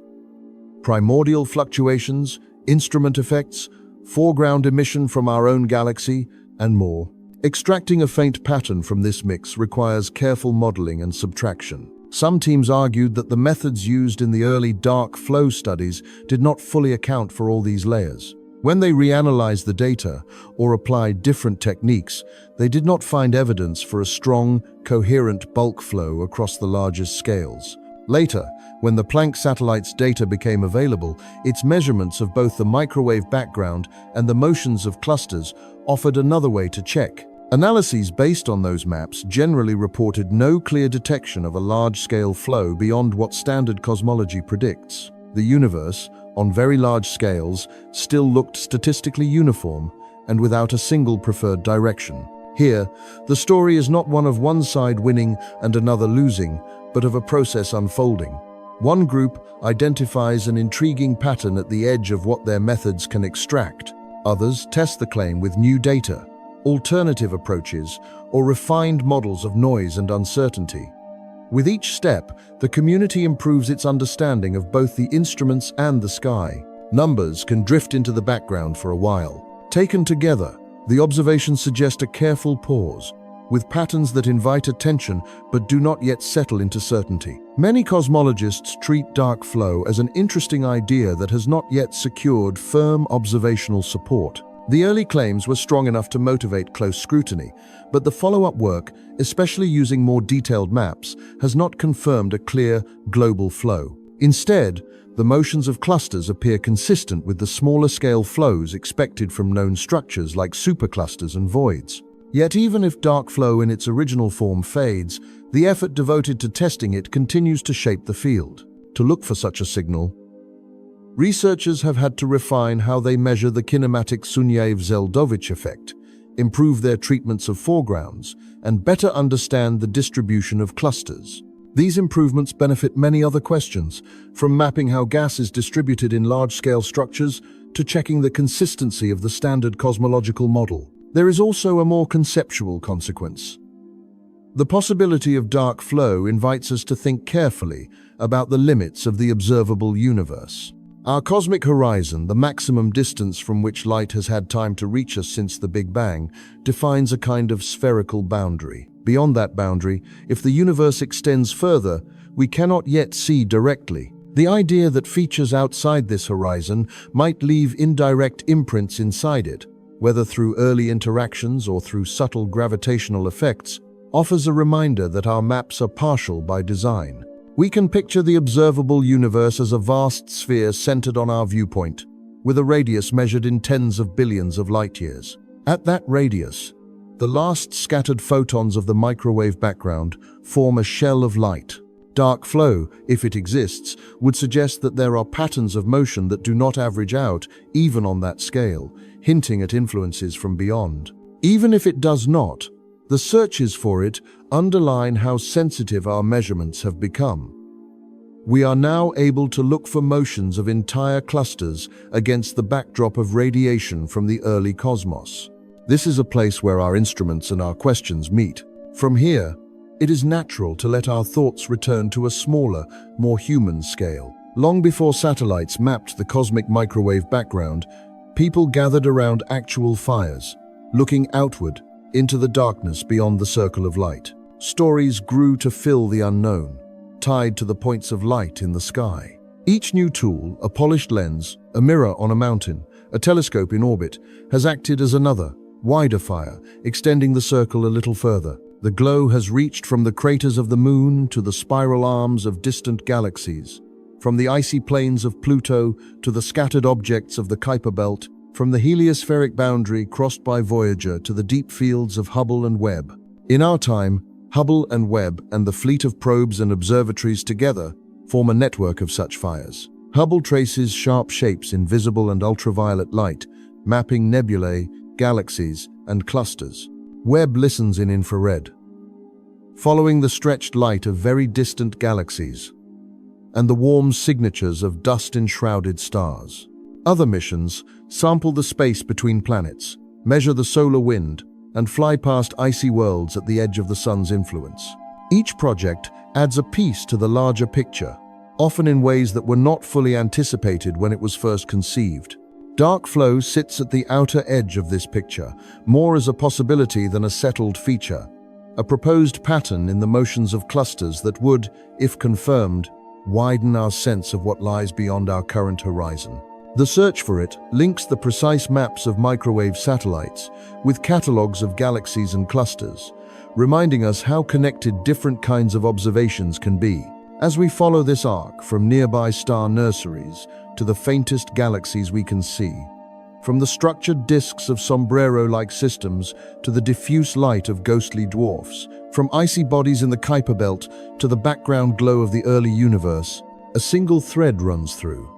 Primordial fluctuations, instrument effects, foreground emission from our own galaxy, and more. Extracting a faint pattern from this mix requires careful modeling and subtraction. Some teams argued that the methods used in the early dark flow studies did not fully account for all these layers. When they reanalyzed the data or applied different techniques, they did not find evidence for a strong, coherent bulk flow across the largest scales. Later, when the Planck satellite's data became available, its measurements of both the microwave background and the motions of clusters offered another way to check. Analyses based on those maps generally reported no clear detection of a large-scale flow beyond what standard cosmology predicts. The universe, on very large scales, still looked statistically uniform and without a single preferred direction. Here, the story is not one of one side winning and another losing, but of a process unfolding. One group identifies an intriguing pattern at the edge of what their methods can extract. Others test the claim with new data, alternative approaches, or refined models of noise and uncertainty. With each step, the community improves its understanding of both the instruments and the sky. Numbers can drift into the background for a while. Taken together, the observations suggest a careful pause, with patterns that invite attention but do not yet settle into certainty. Many cosmologists treat dark flow as an interesting idea that has not yet secured firm observational support. The early claims were strong enough to motivate close scrutiny, but the follow-up work, especially using more detailed maps, has not confirmed a clear, global flow. Instead, the motions of clusters appear consistent with the smaller-scale flows expected from known structures like superclusters and voids. Yet even if dark flow in its original form fades, the effort devoted to testing it continues to shape the field. To look for such a signal, researchers have had to refine how they measure the kinematic Sunyaev-Zeldovich effect, improve their treatments of foregrounds, and better understand the distribution of clusters. These improvements benefit many other questions, from mapping how gas is distributed in large-scale structures to checking the consistency of the standard cosmological model. There is also a more conceptual consequence. The possibility of dark flow invites us to think carefully about the limits of the observable universe. Our cosmic horizon, the maximum distance from which light has had time to reach us since the Big Bang, defines a kind of spherical boundary. Beyond that boundary, if the universe extends further, we cannot yet see directly. The idea that features outside this horizon might leave indirect imprints inside it, whether through early interactions or through subtle gravitational effects, offers a reminder that our maps are partial by design. We can picture the observable universe as a vast sphere centered on our viewpoint, with a radius measured in tens of billions of light-years. At that radius, the last scattered photons of the microwave background form a shell of light. Dark flow, if it exists, would suggest that there are patterns of motion that do not average out even on that scale, hinting at influences from beyond. Even if it does not, the searches for it underline how sensitive our measurements have become. We are now able to look for motions of entire clusters against the backdrop of radiation from the early cosmos. This is a place where our instruments and our questions meet. From here, it is natural to let our thoughts return to a smaller, more human scale. Long before satellites mapped the cosmic microwave background, people gathered around actual fires, looking outward into the darkness beyond the circle of light. stories grew to fill the unknown, tied to the points of light in the sky. Each new tool, a polished lens, a mirror on a mountain, a telescope in orbit, has acted as another, wider fire, extending the circle a little further. The glow has reached from the craters of the moon to the spiral arms of distant galaxies, from the icy plains of Pluto to the scattered objects of the Kuiper Belt, from the heliospheric boundary crossed by Voyager to the deep fields of Hubble and Webb. In our time, Hubble and Webb and the fleet of probes and observatories together form a network of such fires. Hubble traces sharp shapes in visible and ultraviolet light, mapping nebulae, galaxies, and clusters. Webb listens in infrared, following the stretched light of very distant galaxies and the warm signatures of dust-enshrouded stars. Other missions sample the space between planets, measure the solar wind, and fly past icy worlds at the edge of the sun's influence. Each project adds a piece to the larger picture, often in ways that were not fully anticipated when it was first conceived. Dark flow sits at the outer edge of this picture, more as a possibility than a settled feature, a proposed pattern in the motions of clusters that would, if confirmed, widen our sense of what lies beyond our current horizon. The search for it links the precise maps of microwave satellites with catalogues of galaxies and clusters, reminding us how connected different kinds of observations can be. As we follow this arc from nearby star nurseries to the faintest galaxies we can see, from the structured disks of sombrero-like systems to the diffuse light of ghostly dwarfs, from icy bodies in the Kuiper Belt to the background glow of the early universe, a single thread runs through,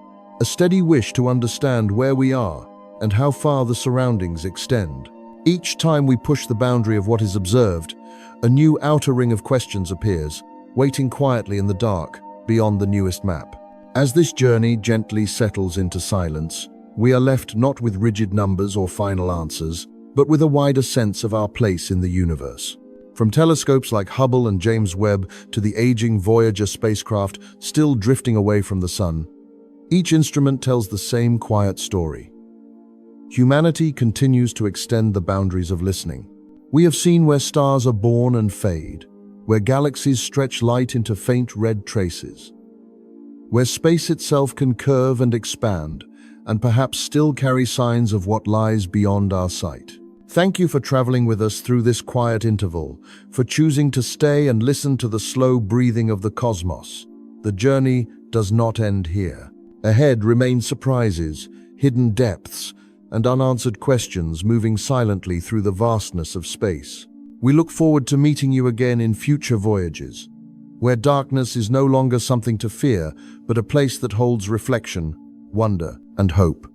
a steady wish to understand where we are and how far the surroundings extend. Each time we push the boundary of what is observed, a new outer ring of questions appears, waiting quietly in the dark beyond the newest map. As this journey gently settles into silence, we are left not with rigid numbers or final answers, but with a wider sense of our place in the universe. From telescopes like Hubble and James Webb to the aging Voyager spacecraft still drifting away from the sun, each instrument tells the same quiet story. Humanity continues to extend the boundaries of listening. We have seen where stars are born and fade, where galaxies stretch light into faint red traces, where space itself can curve and expand, and perhaps still carry signs of what lies beyond our sight. Thank you for traveling with us through this quiet interval, for choosing to stay and listen to the slow breathing of the cosmos. The journey does not end here. Ahead remain surprises, hidden depths, and unanswered questions moving silently through the vastness of space. We look forward to meeting you again in future voyages, where darkness is no longer something to fear, but a place that holds reflection, wonder, and hope.